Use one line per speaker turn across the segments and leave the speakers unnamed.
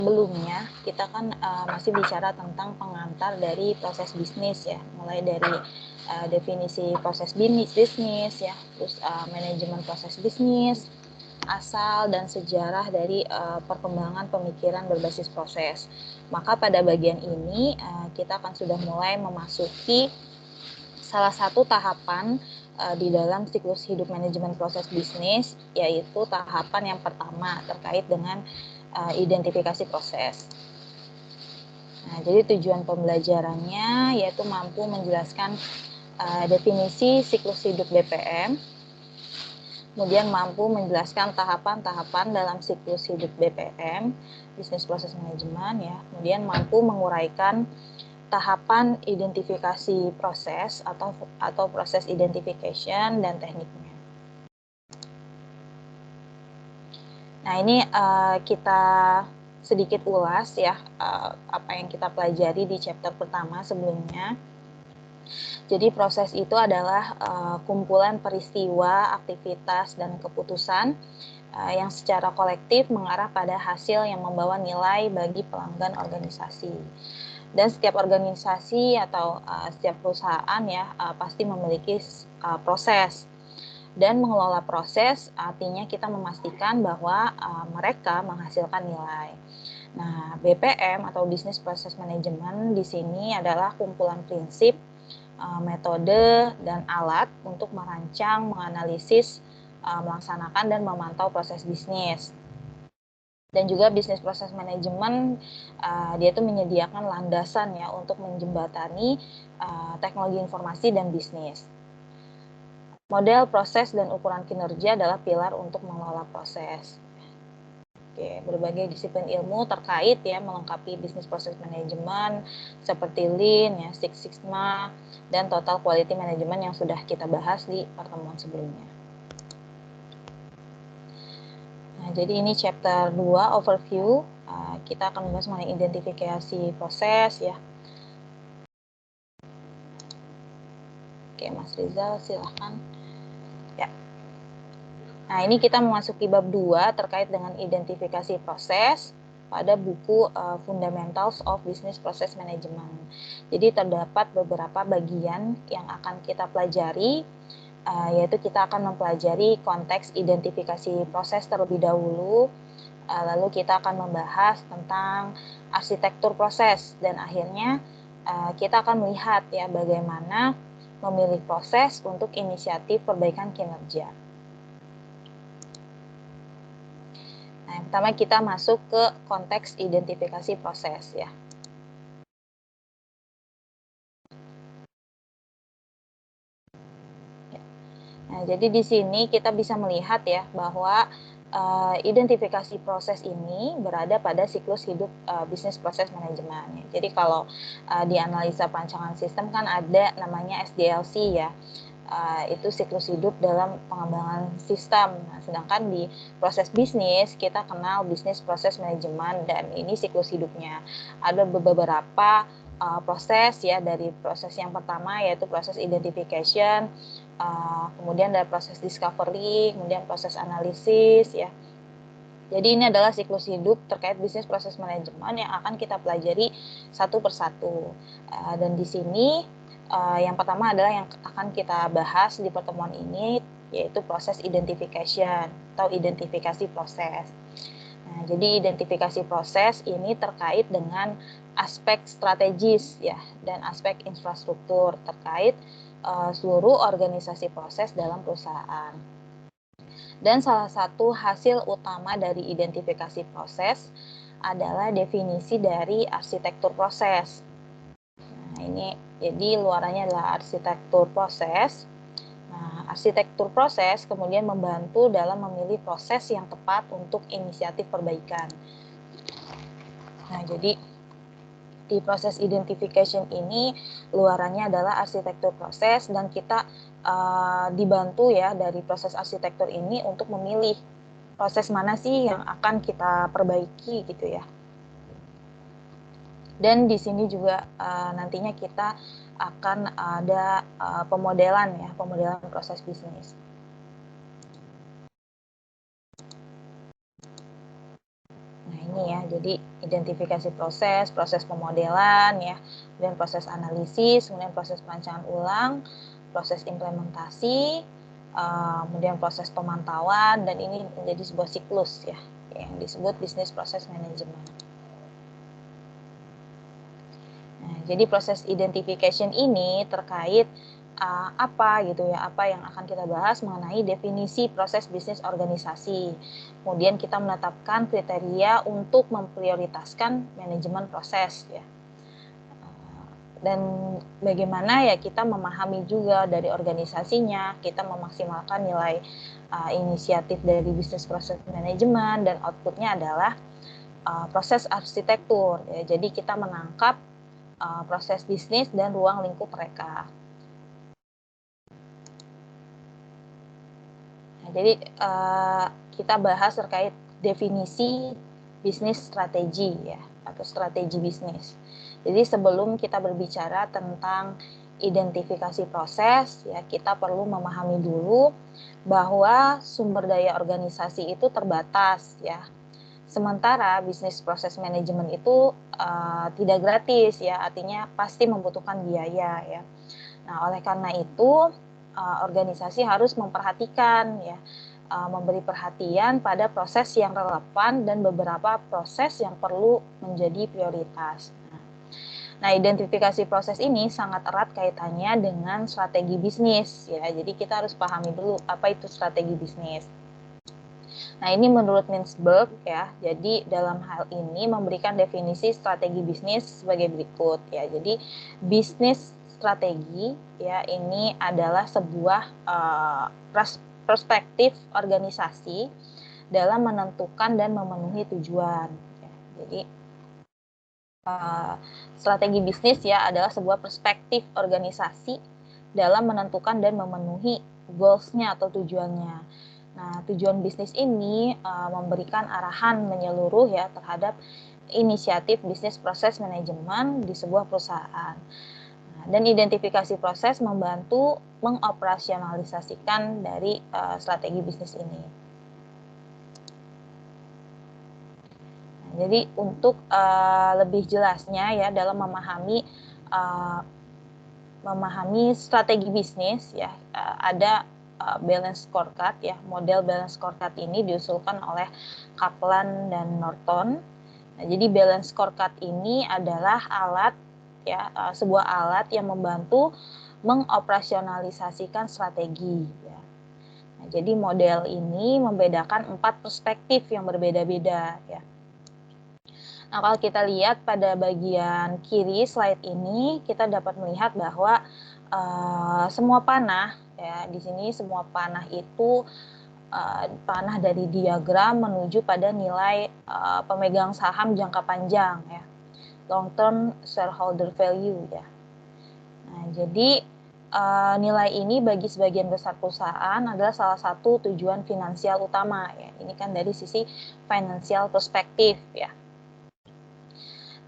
sebelumnya kita kan masih bicara tentang pengantar dari proses bisnis ya, mulai dari definisi proses bisnis ya, terus manajemen proses bisnis, asal dan sejarah dari perkembangan pemikiran berbasis proses. Maka pada bagian ini kita akan sudah mulai memasuki salah satu tahapan di dalam siklus hidup manajemen proses bisnis, yaitu tahapan yang pertama terkait dengan identifikasi proses. Nah, jadi tujuan pembelajarannya yaitu mampu menjelaskan definisi siklus hidup BPM, kemudian mampu menjelaskan tahapan-tahapan dalam siklus hidup BPM, bisnis proses manajemen ya, kemudian mampu menguraikan tahapan identifikasi proses atau proses identification dan tekniknya. Nah, ini kita sedikit ulas ya apa yang kita pelajari di chapter pertama sebelumnya. Jadi proses itu adalah kumpulan peristiwa, aktivitas, dan keputusan yang secara kolektif mengarah pada hasil yang membawa nilai bagi pelanggan organisasi. Dan setiap organisasi atau setiap perusahaan ya pasti memiliki proses. Dan mengelola proses artinya kita memastikan bahwa mereka menghasilkan nilai. Nah, BPM atau Business Process Management di sini adalah kumpulan prinsip, metode, dan alat untuk merancang, menganalisis, melaksanakan, dan memantau proses bisnis. Dan juga bisnis proses manajemen dia itu menyediakan landasan ya untuk menjembatani teknologi informasi dan bisnis. Model, proses, dan ukuran kinerja adalah pilar untuk mengelola proses. Oke, berbagai disiplin ilmu terkait ya melengkapi bisnis proses manajemen seperti Lean, ya, Six Sigma, dan Total Quality Management yang sudah kita bahas di pertemuan sebelumnya. Nah, jadi ini chapter 2 overview. Kita akan membahas mengenai identifikasi proses ya. Oke, Mas Rizal silahkan. Ya. Nah, ini kita memasuki bab 2 terkait dengan identifikasi proses pada buku Fundamentals of Business Process Management. Jadi terdapat beberapa bagian yang akan kita pelajari, yaitu kita akan mempelajari konteks identifikasi proses terlebih dahulu, lalu kita akan membahas tentang arsitektur proses, dan akhirnya kita akan melihat ya bagaimana memilih proses untuk inisiatif perbaikan kinerja. Nah, yang pertama kita masuk ke konteks identifikasi proses ya. Nah, jadi di sini kita bisa melihat ya bahwa identifikasi proses ini berada pada siklus hidup bisnis proses manajemen. Jadi kalau di analisa perancangan sistem kan ada namanya SDLC ya. Itu siklus hidup dalam pengembangan sistem. Nah, sedangkan di proses bisnis kita kenal bisnis proses manajemen dan ini siklus hidupnya. Ada beberapa proses ya, dari proses yang pertama yaitu proses identification, kemudian ada proses discovery, kemudian proses analisis ya. Jadi ini adalah siklus hidup terkait bisnis proses manajemen yang akan kita pelajari satu persatu. Dan di sini yang pertama adalah yang akan kita bahas di pertemuan ini yaitu proses identification atau identifikasi proses. Nah, jadi identifikasi proses ini terkait dengan aspek strategis ya dan aspek infrastruktur terkait seluruh organisasi proses dalam perusahaan. Dan salah satu hasil utama dari identifikasi proses adalah definisi dari arsitektur proses. Nah, ini jadi luarannya adalah arsitektur proses. Nah, arsitektur proses kemudian membantu dalam memilih proses yang tepat untuk inisiatif perbaikan. Nah, jadi di proses identification ini luarannya adalah arsitektur proses dan kita dibantu ya dari proses arsitektur ini untuk memilih proses mana sih yang akan kita perbaiki gitu ya. Dan di sini juga nantinya kita akan ada pemodelan ya, pemodelan proses bisnis. Nah, ini ya, Jadi identifikasi proses, proses pemodelan ya, kemudian proses analisis, kemudian proses perancangan ulang, proses implementasi, kemudian proses pemantauan, dan ini menjadi sebuah siklus ya yang disebut bisnis proses manajemen. Nah, jadi proses identification ini terkait apa gitu ya, apa yang akan kita bahas mengenai definisi proses bisnis organisasi. Kemudian kita menetapkan kriteria untuk memprioritaskan manajemen proses ya. Dan bagaimana ya kita memahami juga dari organisasinya, kita memaksimalkan nilai inisiatif dari bisnis proses manajemen, dan outputnya adalah proses arsitektur ya. Jadi kita menangkap proses bisnis dan ruang lingkup mereka. Jadi kita bahas terkait definisi bisnis strategi ya, atau strategi bisnis. Jadi sebelum kita berbicara tentang identifikasi proses ya, kita perlu memahami dulu bahwa sumber daya organisasi itu terbatas ya. Sementara bisnis proses manajemen itu tidak gratis ya, artinya pasti membutuhkan biaya ya. Nah, oleh karena itu organisasi harus memperhatikan ya, memberi perhatian pada proses yang relevan dan beberapa proses yang perlu menjadi prioritas. Nah, identifikasi proses ini sangat erat kaitannya dengan strategi bisnis ya. Jadi kita harus pahami dulu apa itu strategi bisnis. Nah, ini menurut Mintzberg ya. Jadi dalam hal ini memberikan definisi strategi bisnis sebagai berikut ya. Jadi bisnis strategi ya, ini adalah sebuah perspektif organisasi dalam menentukan dan memenuhi tujuan ya. Jadi strategi bisnis ya adalah sebuah perspektif organisasi dalam menentukan dan memenuhi goals-nya atau tujuannya. Nah, tujuan bisnis ini memberikan arahan menyeluruh ya terhadap inisiatif bisnis proses manajemen di sebuah perusahaan. Dan identifikasi proses membantu mengoperasionalisasikan dari strategi bisnis ini. Nah, jadi untuk lebih jelasnya ya dalam memahami strategi bisnis ya, ada balance scorecard ya. Model balance scorecard ini diusulkan oleh Kaplan dan Norton. Nah, jadi balance scorecard ini adalah alat ya, sebuah alat yang membantu mengoperasionalisasikan strategi ya. Nah, jadi model ini membedakan 4 perspektif yang berbeda-beda ya. Nah, kalau kita lihat pada bagian kiri slide ini, kita dapat melihat bahwa semua panah ya, di sini semua panah itu panah dari diagram menuju pada nilai pemegang saham jangka panjang ya, long term shareholder value ya. Nah, jadi nilai ini bagi sebagian besar perusahaan adalah salah satu tujuan finansial utama ya. Ini kan dari sisi financial perspektif ya.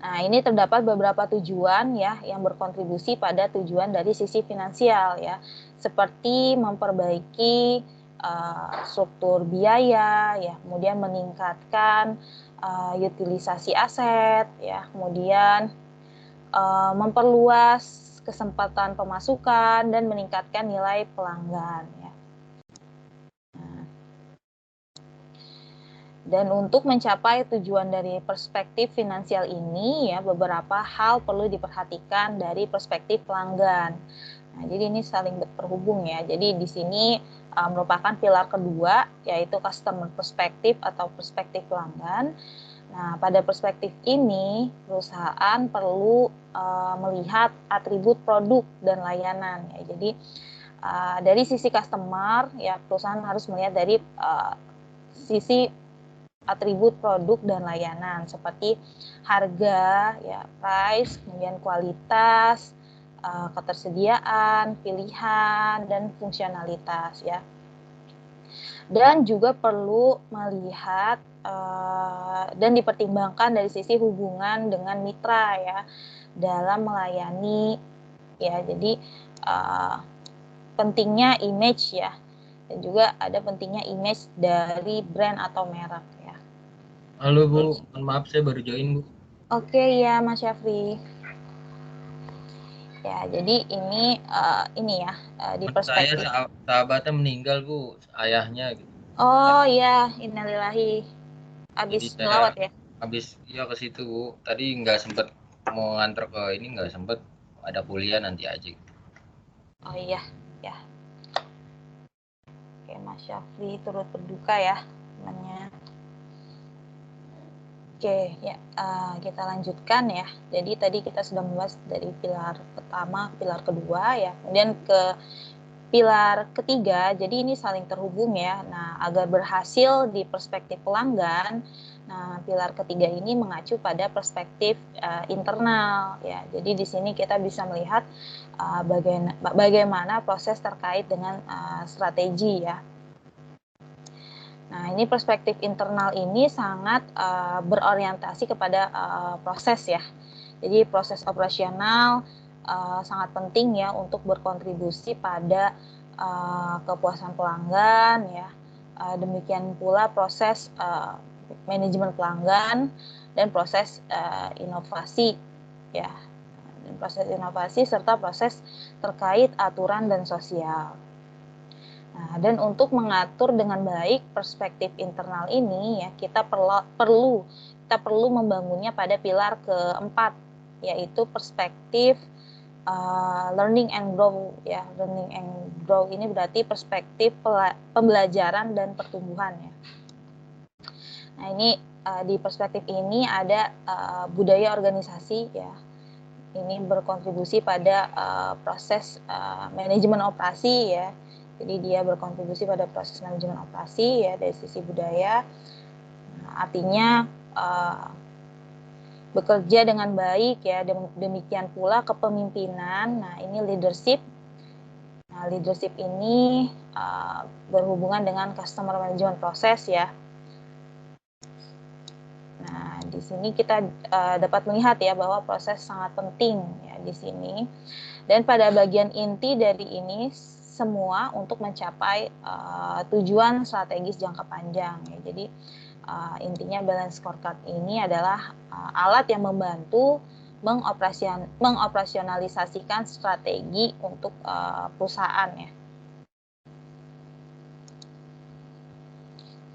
Nah, ini terdapat beberapa tujuan ya yang berkontribusi pada tujuan dari sisi finansial ya, seperti memperbaiki struktur biaya ya, kemudian meningkatkan utilisasi aset ya, kemudian memperluas kesempatan pemasukan dan meningkatkan nilai pelanggan ya. Dan untuk mencapai tujuan dari perspektif finansial ini ya, beberapa hal perlu diperhatikan dari perspektif pelanggan. Nah, jadi ini saling berhubung ya. Jadi di sini merupakan pilar kedua, yaitu customer perspective atau perspektif pelanggan. Nah, pada perspektif ini perusahaan perlu melihat atribut produk dan layanan ya. Jadi dari sisi customer ya, perusahaan harus melihat dari sisi atribut produk dan layanan seperti harga ya, price, kemudian kualitas, ketersediaan, pilihan, dan fungsionalitas ya. Dan juga perlu melihat dan dipertimbangkan dari sisi hubungan dengan mitra ya dalam melayani ya. Jadi pentingnya image ya, dan juga ada pentingnya image dari brand atau merek ya.
Halo Bu, mohon maaf saya baru join Bu.
Oke ya Mas Syafri. Ya, jadi ini ya di
Teman saya
perspektif.
sahabatnya meninggal Bu, ayahnya gitu.
Oh ya, innalillahi.
Jadi
Habis
saya
ngelawat ya.
habis ke situ Bu. Tadi nggak sempet mau nganter ke ini, nggak sempet, ada kuliah nanti aja.
Oh iya, ya. Oke, Mas Syafri turut berduka ya temannya. Oke, ya kita lanjutkan ya. Jadi tadi kita sudah membahas dari pilar pertama, pilar kedua ya. Kemudian ke pilar ketiga, jadi ini saling terhubung ya. Nah, agar berhasil di perspektif pelanggan, nah pilar ketiga ini mengacu pada perspektif internal ya. Jadi di sini kita bisa melihat bagaimana proses terkait dengan strategi ya. Nah, ini perspektif internal ini sangat berorientasi kepada proses ya. Jadi proses operasional sangat penting ya untuk berkontribusi pada kepuasan pelanggan ya. Demikian pula proses manajemen pelanggan dan proses inovasi ya. Dan proses inovasi serta proses terkait aturan dan sosial. Nah, dan untuk mengatur dengan baik perspektif internal ini ya kita perlu membangunnya pada pilar keempat, yaitu perspektif learning and grow ya. Learning and grow ini berarti perspektif pembelajaran dan pertumbuhan ya. Nah, ini di perspektif ini ada budaya organisasi ya. Ini berkontribusi pada proses manajemen operasi ya. Jadi dia berkontribusi pada proses manajemen operasi ya dari sisi budaya. Nah, artinya bekerja dengan baik ya. Demikian pula kepemimpinan. Nah, ini leadership. Nah, leadership ini berhubungan dengan customer management proses ya. Nah, di sini kita dapat melihat ya bahwa proses sangat penting ya di sini. Dan pada bagian inti dari ini semua untuk mencapai tujuan strategis jangka panjang ya. Jadi intinya balance scorecard ini adalah alat yang membantu mengoperasionalisasikan strategi untuk perusahaan ya.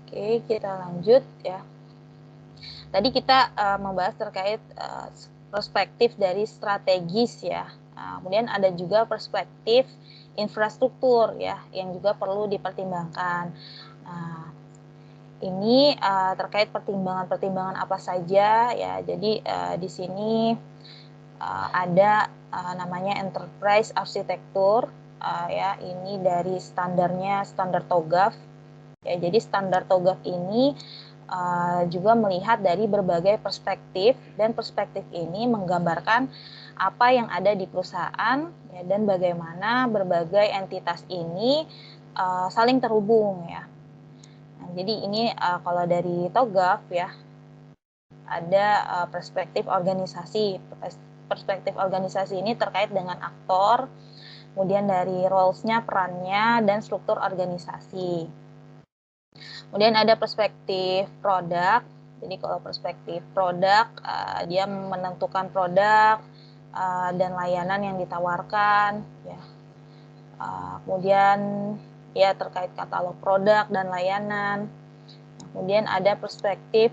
Oke, kita lanjut ya. Tadi kita membahas terkait perspektif dari strategis ya. Kemudian ada juga perspektif infrastruktur ya yang juga perlu dipertimbangkan. Nah, ini terkait pertimbangan-pertimbangan apa saja ya. Jadi di sini ada namanya enterprise arsitektur ya. Ini dari standarnya standar TOGAF ya. Jadi standar TOGAF ini juga melihat dari berbagai perspektif, dan perspektif ini menggambarkan apa yang ada di perusahaan ya, dan bagaimana berbagai entitas ini saling terhubung ya. Nah, jadi ini kalau dari TOGAF ya ada perspektif organisasi. Perspektif organisasi ini terkait dengan aktor, kemudian dari roles-nya, perannya, dan struktur organisasi. Kemudian ada perspektif produk. Jadi kalau perspektif produk, dia menentukan produk dan layanan yang ditawarkan. Ya. Kemudian ya terkait katalog produk dan layanan. Kemudian ada perspektif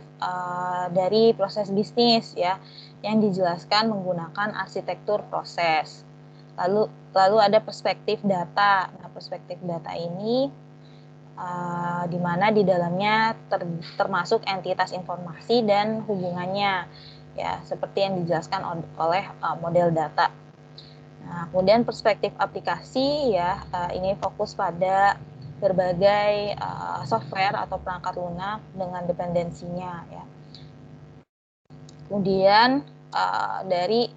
dari proses bisnis ya, yang dijelaskan menggunakan arsitektur proses. Lalu ada perspektif data. Nah, perspektif data ini di mana di dalamnya termasuk entitas informasi dan hubungannya ya, seperti yang dijelaskan oleh model data. Nah, kemudian perspektif aplikasi ya, ini fokus pada berbagai software atau perangkat lunak dengan dependensinya ya. Kemudian dari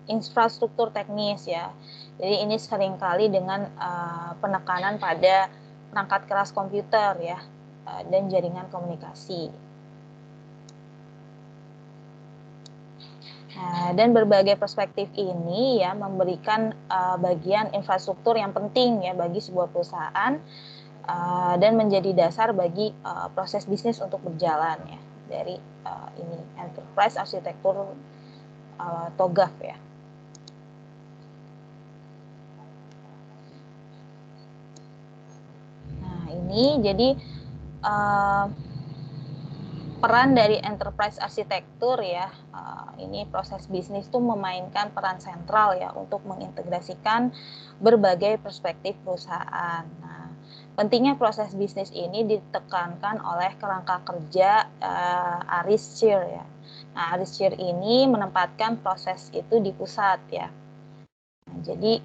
infrastruktur teknis ya. Jadi ini seringkali dengan penekanan pada perangkat keras komputer ya dan jaringan komunikasi. Nah, dan berbagai perspektif ini ya memberikan bagian infrastruktur yang penting ya bagi sebuah perusahaan dan menjadi dasar bagi proses bisnis untuk berjalan ya. dari ini Enterprise Arsitektur TOGAF ya. Nah ini jadi peran dari enterprise arsitektur ya, ini proses bisnis itu memainkan peran sentral ya untuk mengintegrasikan berbagai perspektif perusahaan. Nah, pentingnya proses bisnis ini ditekankan oleh kerangka kerja Aris Chir ya. Nah, Aris Chir ini menempatkan proses itu di pusat ya. Nah, jadi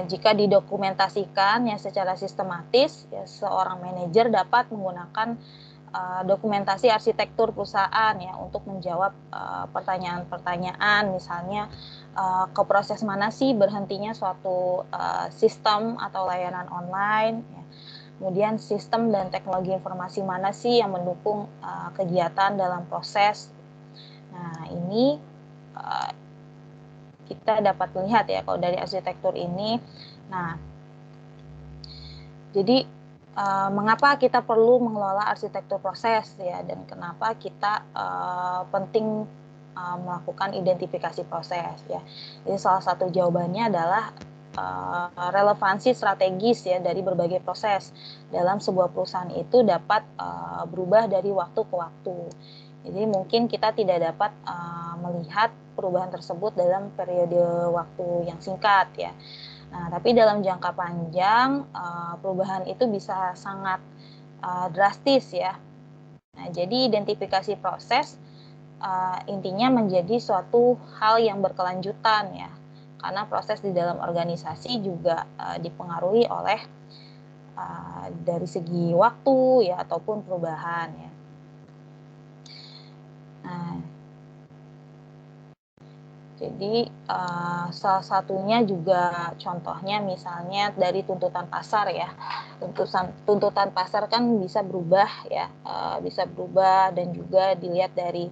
jika didokumentasikan ya secara sistematis, ya seorang manajer dapat menggunakan dokumentasi arsitektur perusahaan ya untuk menjawab pertanyaan-pertanyaan, misalnya ke proses mana sih berhentinya suatu sistem atau layanan online, ya. Kemudian sistem dan teknologi informasi mana sih yang mendukung kegiatan dalam proses. Nah ini kita dapat melihat ya kalau dari arsitektur ini. Nah, jadi mengapa kita perlu mengelola arsitektur proses ya, dan kenapa kita penting melakukan identifikasi proses ya. Jadi salah satu jawabannya adalah relevansi strategis ya dari berbagai proses dalam sebuah perusahaan itu dapat berubah dari waktu ke waktu. Jadi mungkin kita tidak dapat melihat perubahan tersebut dalam periode waktu yang singkat ya. Nah, tapi dalam jangka panjang perubahan itu bisa sangat drastis ya. Nah, jadi identifikasi proses intinya menjadi suatu hal yang berkelanjutan ya. Karena proses di dalam organisasi juga dipengaruhi oleh dari segi waktu ya ataupun perubahan ya. Nah, jadi salah satunya juga contohnya misalnya dari tuntutan pasar ya. Tuntutan pasar kan bisa berubah ya, bisa berubah dan juga dilihat dari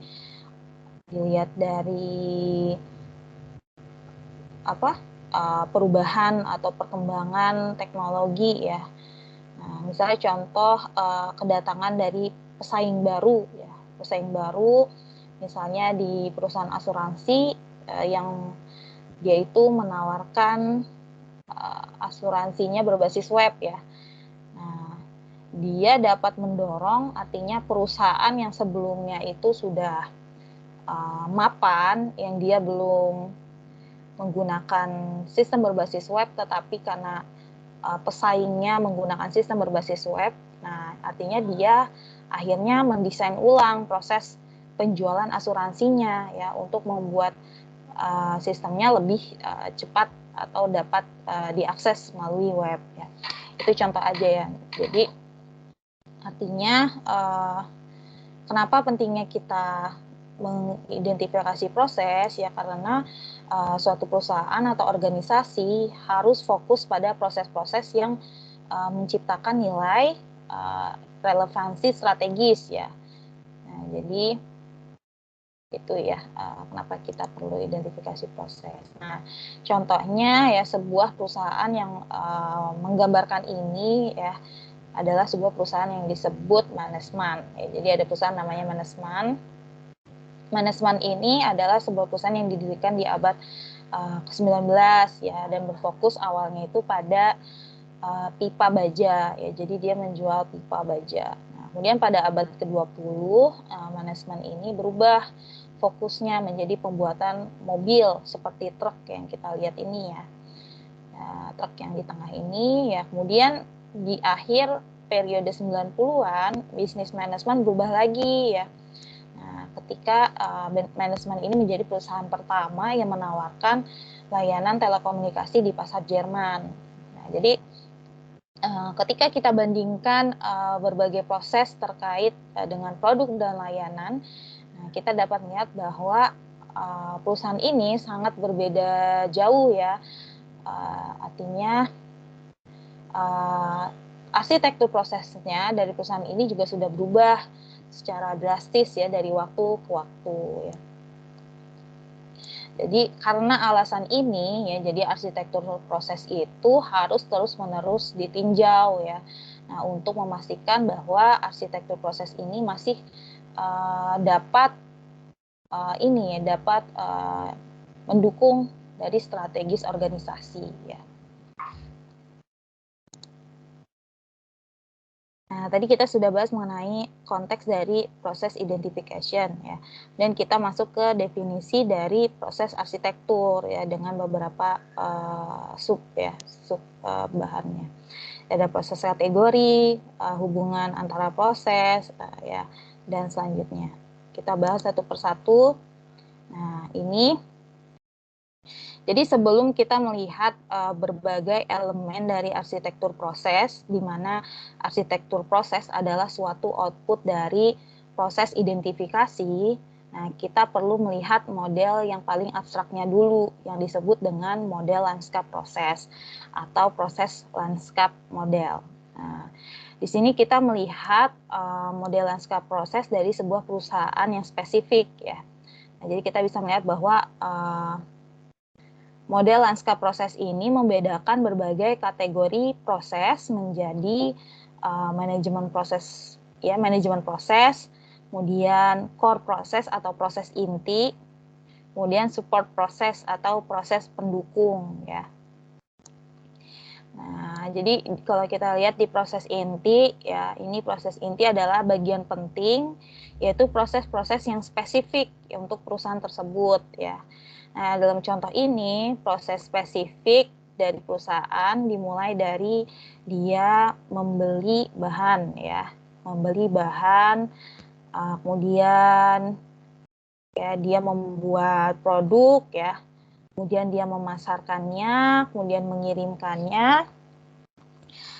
perubahan atau perkembangan teknologi ya. Nah, misalnya contoh kedatangan dari pesaing baru ya, pesaing baru misalnya di perusahaan asuransi yang dia itu menawarkan asuransinya berbasis web ya. Nah, dia dapat mendorong, artinya perusahaan yang sebelumnya itu sudah mapan, yang dia belum menggunakan sistem berbasis web, tetapi karena pesaingnya menggunakan sistem berbasis web, nah artinya dia akhirnya mendesain ulang proses penjualan asuransinya ya untuk membuat sistemnya lebih cepat atau dapat diakses melalui web ya. Itu contoh aja ya. Jadi artinya kenapa pentingnya kita mengidentifikasi proses ya, karena suatu perusahaan atau organisasi harus fokus pada proses-proses yang menciptakan nilai relevansi strategis ya. Nah, jadi itu ya kenapa kita perlu identifikasi proses. Nah, contohnya ya sebuah perusahaan yang menggambarkan ini ya adalah sebuah perusahaan yang disebut Mannesmann. Ya, jadi ada perusahaan namanya Mannesmann. Mannesmann ini adalah sebuah perusahaan yang didirikan di abad ke-19 ya, dan berfokus awalnya itu pada pipa baja ya. Jadi dia menjual pipa baja. Nah, kemudian pada abad ke-20 Mannesmann ini berubah fokusnya menjadi pembuatan mobil seperti truk yang kita lihat ini ya. Truk yang di tengah ini ya. Kemudian di akhir periode 90-an bisnis Mannesmann berubah lagi ya. Nah, ketika Mannesmann ini menjadi perusahaan pertama yang menawarkan layanan telekomunikasi di pasar Jerman. Nah, jadi ketika kita bandingkan berbagai proses terkait dengan produk dan layanan, nah, kita dapat melihat bahwa perusahaan ini sangat berbeda jauh ya. Artinya arsitektur prosesnya dari perusahaan ini juga sudah berubah secara drastis ya dari waktu ke waktu ya. Jadi karena alasan ini ya, jadi arsitektur proses itu harus terus-menerus ditinjau ya. Nah, untuk memastikan bahwa arsitektur proses ini masih dapat mendukung dari strategis organisasi ya. Nah, tadi kita sudah bahas mengenai konteks dari proses identification ya. Dan kita masuk ke definisi dari proses arsitektur ya dengan beberapa sub bahannya. Ada proses kategori, hubungan antara proses ya, dan selanjutnya. Kita bahas satu persatu. Nah, ini jadi sebelum kita melihat berbagai elemen dari arsitektur proses, di mana arsitektur proses adalah suatu output dari proses identifikasi, nah kita perlu melihat model yang paling abstraknya dulu, yang disebut dengan model lanskap proses atau proses lanskap model. Nah, di sini kita melihat model lanskap proses dari sebuah perusahaan yang spesifik ya. Nah, jadi kita bisa melihat bahwa model lanskap proses ini membedakan berbagai kategori proses menjadi manajemen proses, kemudian core proses atau proses inti, kemudian support proses atau proses pendukung ya. Nah, jadi kalau kita lihat di proses inti ya, ini proses inti adalah bagian penting yaitu proses-proses yang spesifik ya, untuk perusahaan tersebut ya. Nah, dalam contoh ini, proses spesifik dari perusahaan dimulai dari dia membeli bahan ya, kemudian ya dia membuat produk ya, kemudian dia memasarkannya, kemudian mengirimkannya,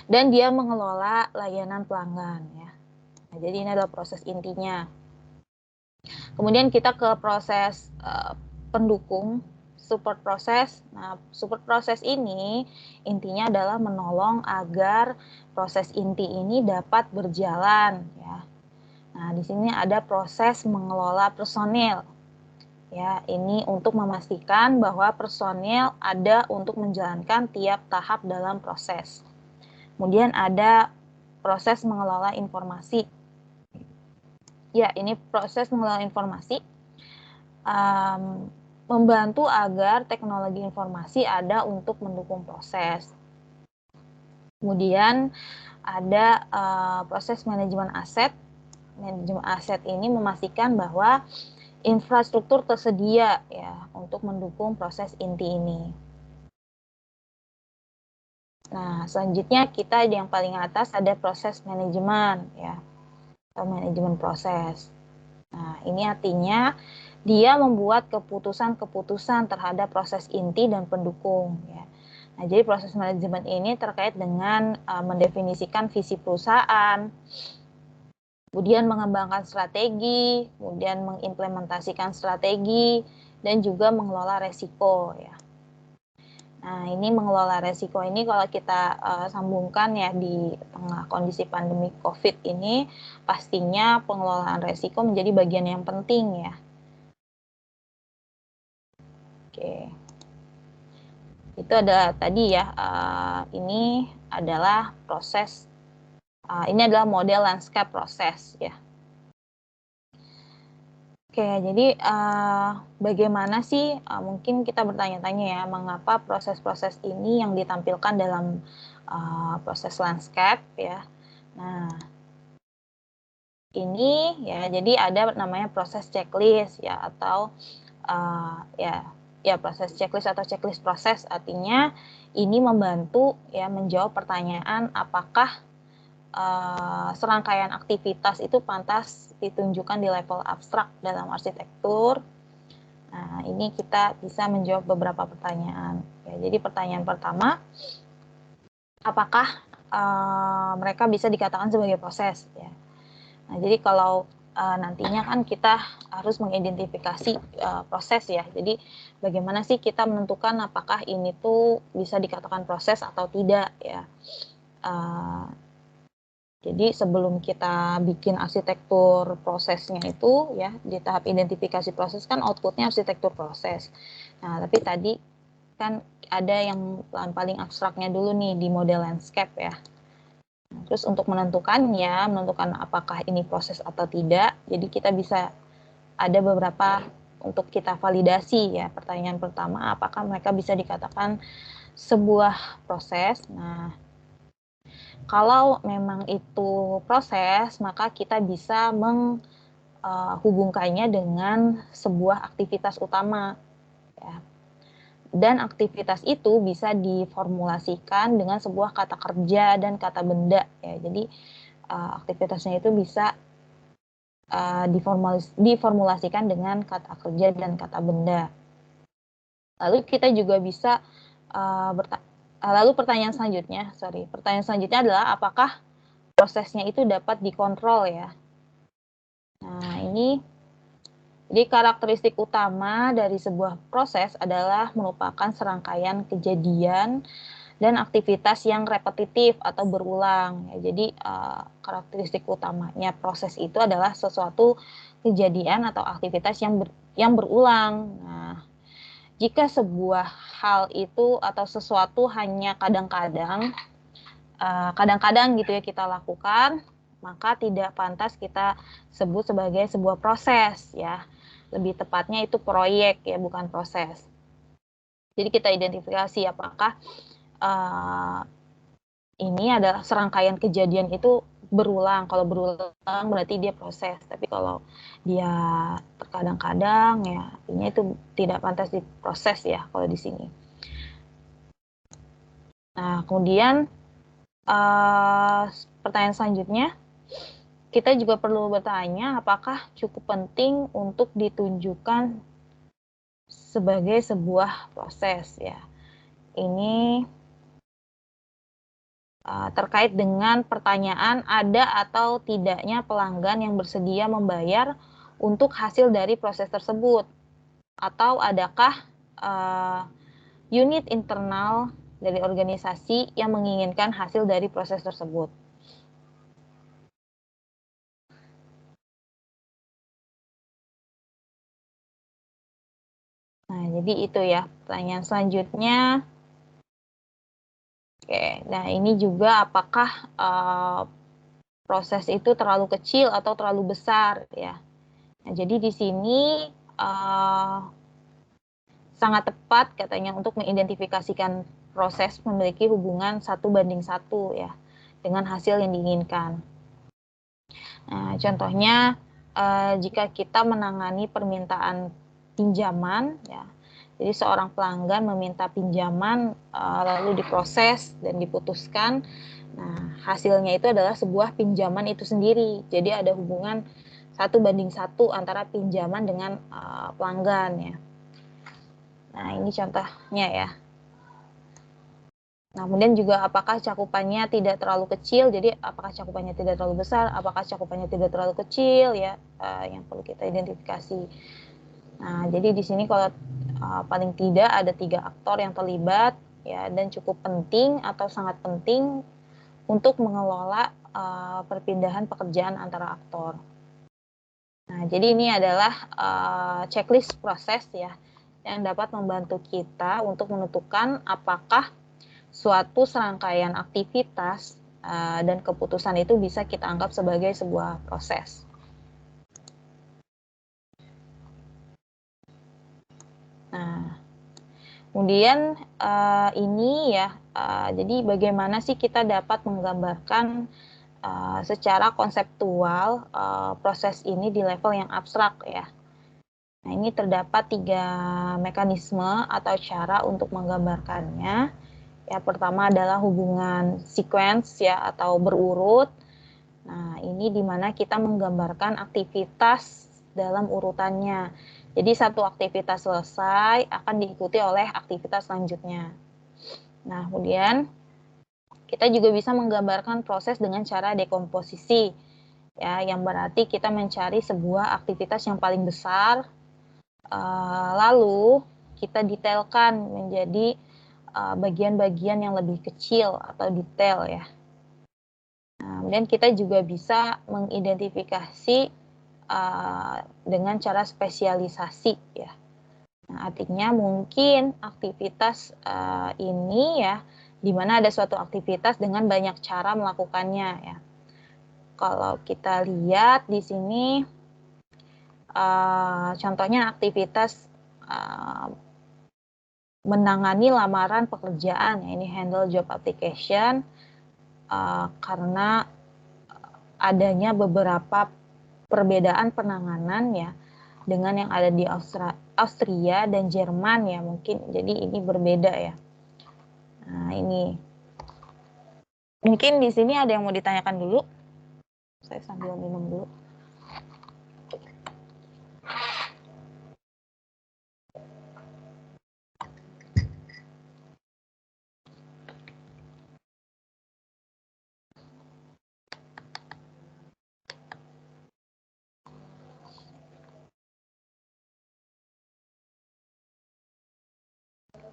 dan dia mengelola layanan pelanggan ya. Nah, jadi ini adalah proses intinya. Kemudian kita ke proses pendukung, support proses. Nah, support proses ini intinya adalah menolong agar proses inti ini dapat berjalan ya. Nah, di sini ada proses mengelola personil. Ya, ini untuk memastikan bahwa personil ada untuk menjalankan tiap tahap dalam proses. Kemudian ada proses mengelola informasi. Ya, ini proses mengelola informasi. Membantu agar teknologi informasi ada untuk mendukung proses. Kemudian ada proses manajemen aset. Manajemen aset ini memastikan bahwa infrastruktur tersedia ya untuk mendukung proses inti ini. Nah, selanjutnya kita yang paling atas ada proses manajemen ya, atau manajemen proses. Nah, ini artinya dia membuat keputusan-keputusan terhadap proses inti dan pendukung ya. Nah, jadi proses manajemen ini terkait dengan mendefinisikan visi perusahaan, kemudian mengembangkan strategi, kemudian mengimplementasikan strategi, dan juga mengelola resiko ya. Nah, ini mengelola resiko ini kalau kita sambungkan ya di tengah kondisi pandemi COVID ini, pastinya pengelolaan resiko menjadi bagian yang penting ya. Oke, itu ada tadi ya, ini adalah proses, ini adalah model lanskap proses ya. Oke, jadi bagaimana sih, mungkin kita bertanya-tanya ya, mengapa proses-proses ini yang ditampilkan dalam proses landscape ya. Nah, ini ya, jadi ada namanya proses checklist ya, atau proses checklist atau checklist proses, artinya ini membantu ya menjawab pertanyaan apakah serangkaian aktivitas itu pantas ditunjukkan di level abstrak dalam arsitektur. Nah, ini kita bisa menjawab beberapa pertanyaan. Ya, jadi pertanyaan pertama, apakah mereka bisa dikatakan sebagai proses? Ya. Nah, jadi kalau nantinya kan kita harus mengidentifikasi proses ya. Jadi bagaimana sih kita menentukan apakah ini tuh bisa dikatakan proses atau tidak ya. Jadi sebelum kita bikin arsitektur prosesnya itu ya, di tahap identifikasi proses kan outputnya arsitektur proses. Nah, tapi tadi kan ada yang paling abstraknya dulu nih di model landscape ya. Terus untuk menentukan apakah ini proses atau tidak, jadi kita bisa ada beberapa untuk kita validasi ya. Pertanyaan pertama, apakah mereka bisa dikatakan sebuah proses? Nah, kalau memang itu proses, maka kita bisa menghubungkannya dengan sebuah aktivitas utama ya. Dan aktivitas itu bisa diformulasikan dengan sebuah kata kerja dan kata benda ya. Jadi aktivitasnya itu bisa diformulasikan dengan kata kerja dan kata benda. Lalu kita juga bisa lalu pertanyaan selanjutnya adalah apakah prosesnya itu dapat dikontrol ya. Nah, ini jadi karakteristik utama dari sebuah proses adalah merupakan serangkaian kejadian dan aktivitas yang repetitif atau berulang. Ya, jadi karakteristik utamanya proses itu adalah sesuatu kejadian atau aktivitas yang berulang. Nah, jika sebuah hal itu atau sesuatu hanya kadang-kadang gitu ya kita lakukan, maka tidak pantas kita sebut sebagai sebuah proses ya. Lebih tepatnya itu proyek ya, bukan proses. Jadi kita identifikasi apakah ini adalah serangkaian kejadian itu berulang. Kalau berulang berarti dia proses. Tapi kalau dia terkadang-kadang ya artinya itu tidak pantas diproses ya kalau di sini. Nah, kemudian pertanyaan selanjutnya, kita juga perlu bertanya apakah cukup penting untuk ditunjukkan sebagai sebuah proses ya. Ini terkait dengan pertanyaan ada atau tidaknya pelanggan yang bersedia membayar untuk hasil dari proses tersebut, atau adakah unit internal dari organisasi yang menginginkan hasil dari proses tersebut. Nah, jadi itu ya pertanyaan selanjutnya. Oke, nah ini juga apakah proses itu terlalu kecil atau terlalu besar ya. Nah, jadi di sini sangat tepat katanya untuk mengidentifikasikan proses memiliki hubungan 1:1 ya dengan hasil yang diinginkan. Nah, contohnya jika kita menangani permintaan pinjaman ya. Jadi seorang pelanggan meminta pinjaman lalu diproses dan diputuskan. Nah, hasilnya itu adalah sebuah pinjaman itu sendiri. Jadi ada hubungan 1:1 antara pinjaman dengan pelanggan ya. Nah, ini contohnya ya. Nah, kemudian juga apakah cakupannya tidak terlalu kecil, jadi apakah cakupannya tidak terlalu besar, apakah cakupannya tidak terlalu kecil ya, yang perlu kita identifikasi. Nah, jadi di sini kalau paling tidak ada 3 aktor yang terlibat ya, dan cukup penting atau sangat penting untuk mengelola perpindahan pekerjaan antara aktor. Nah, jadi ini adalah checklist proses ya, yang dapat membantu kita untuk menentukan apakah suatu serangkaian aktivitas dan keputusan itu bisa kita anggap sebagai sebuah proses. Nah, kemudian ini ya, jadi bagaimana sih kita dapat menggambarkan secara konseptual proses ini di level yang abstrak ya. Nah, ini terdapat 3 mekanisme atau cara untuk menggambarkannya. Ya, pertama adalah hubungan sequence ya atau berurut. Nah, ini dimana kita menggambarkan aktivitas dalam urutannya. Jadi satu aktivitas selesai akan diikuti oleh aktivitas selanjutnya. Nah, kemudian kita juga bisa menggambarkan proses dengan cara dekomposisi. Ya, yang berarti kita mencari sebuah aktivitas yang paling besar, lalu kita detailkan menjadi bagian-bagian yang lebih kecil atau detail ya. Nah, kemudian kita juga bisa mengidentifikasi dengan cara spesialisasi ya. Nah, artinya mungkin aktivitas ini ya di mana ada suatu aktivitas dengan banyak cara melakukannya ya. Kalau kita lihat di sini contohnya aktivitas menangani lamaran pekerjaan ya, ini handle job application karena adanya beberapa perbedaan penanganan ya dengan yang ada di Austria dan Jerman ya mungkin, jadi ini berbeda ya. Nah ini mungkin di sini ada yang mau ditanyakan dulu, saya sambil minum dulu.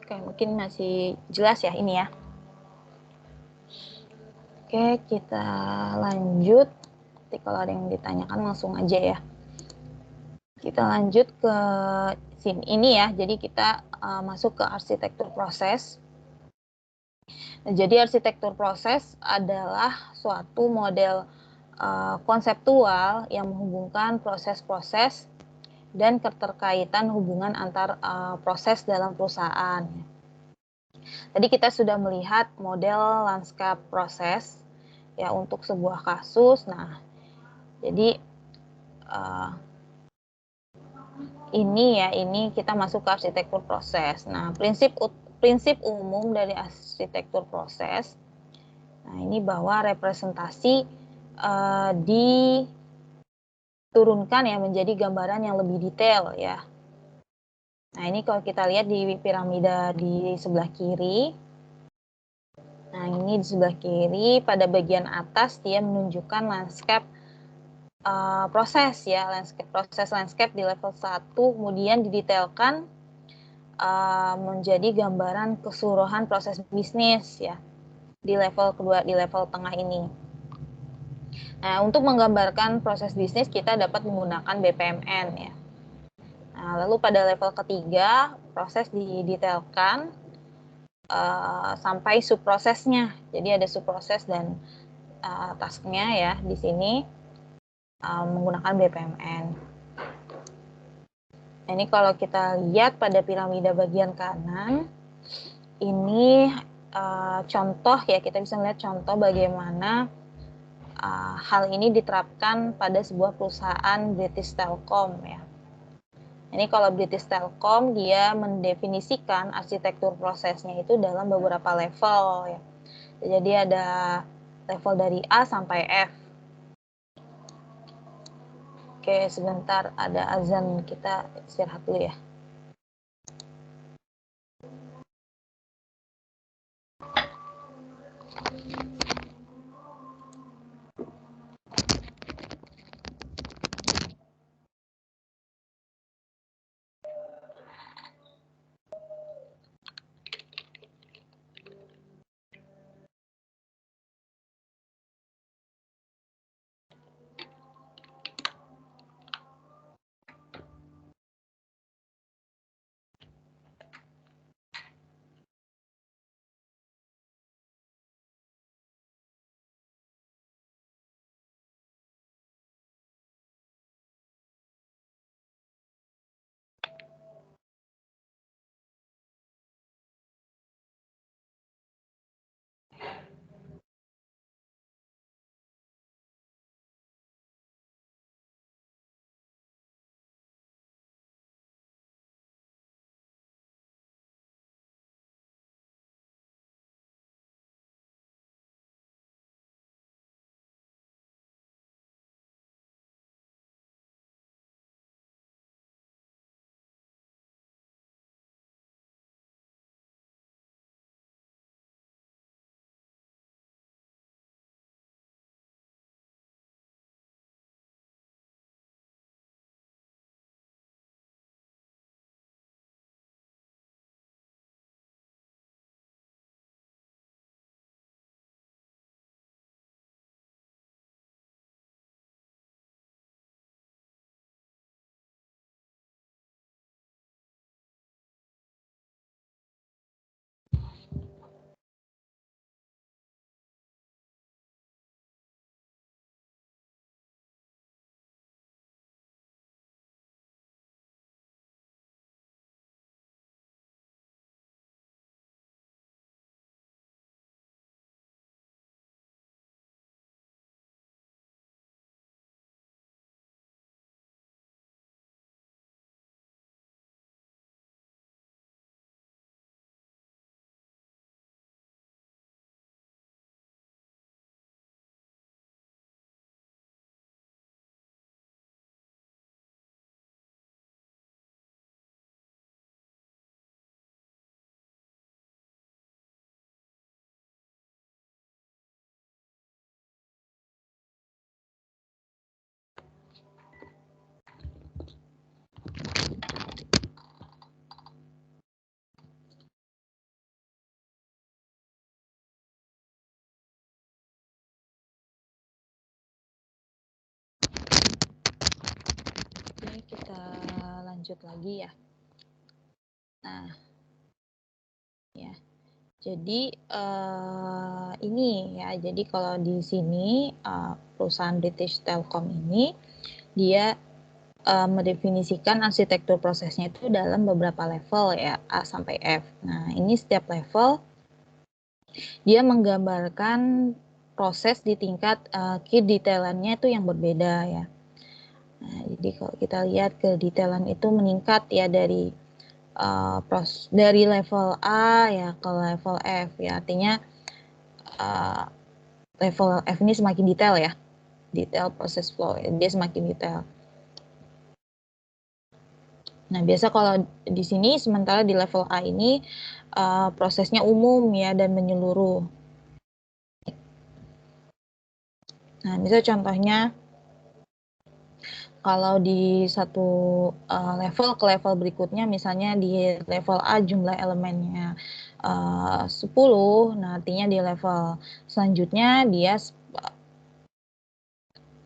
Oke, mungkin masih jelas ya ini ya. Oke, kita lanjut. Nanti kalau ada yang ditanyakan langsung aja ya. Kita lanjut ke sini ini ya. Jadi kita masuk ke arsitektur proses. Nah, jadi arsitektur proses adalah suatu model konseptual yang menghubungkan proses-proses dan keterkaitan hubungan antar proses dalam perusahaan. Tadi kita sudah melihat model lanskap proses ya untuk sebuah kasus. Nah, jadi ini kita masuk ke arsitektur proses. Nah, prinsip umum dari arsitektur proses. Nah, ini bahwa representasi diturunkan ya menjadi gambaran yang lebih detail ya. Nah, ini kalau kita lihat di piramida di sebelah kiri. Nah, ini di sebelah kiri pada bagian atas dia menunjukkan landscape proses ya, proses landscape di level 1, kemudian didetailkan menjadi gambaran keseluruhan proses bisnis ya di level kedua, di level tengah ini. Nah, untuk menggambarkan proses bisnis kita dapat menggunakan BPMN ya. Nah, lalu pada level ketiga proses didetailkan sampai subprosesnya. Jadi ada subproses dan tasknya ya di sini menggunakan BPMN. Nah, ini kalau kita lihat pada piramida bagian kanan, ini contoh ya, kita bisa melihat contoh bagaimana hal ini diterapkan pada sebuah perusahaan British Telecom ya. Ini kalau British Telecom dia mendefinisikan arsitektur prosesnya itu dalam beberapa level ya. Jadi ada level dari A sampai F. Oke, sebentar ada azan, kita istirahat dulu ya. lanjut lagi ya. Nah, ya. Jadi ini ya. Jadi kalau di sini perusahaan British Telecom ini dia mendefinisikan arsitektur prosesnya itu dalam beberapa level ya, A sampai F. Nah, ini setiap level dia menggambarkan proses di tingkat kedetailannya itu yang berbeda ya. Nah, jadi kalau kita lihat kedetailan itu meningkat ya dari level A ya ke level F ya, artinya level F ini semakin detail ya, detail proses flow ya, dia semakin detail. Nah, biasa kalau di sini sementara di level A ini prosesnya umum ya dan menyeluruh. Nah, misalnya contohnya kalau di satu level ke level berikutnya, misalnya di level A jumlah elemennya 10, nah artinya di level selanjutnya dia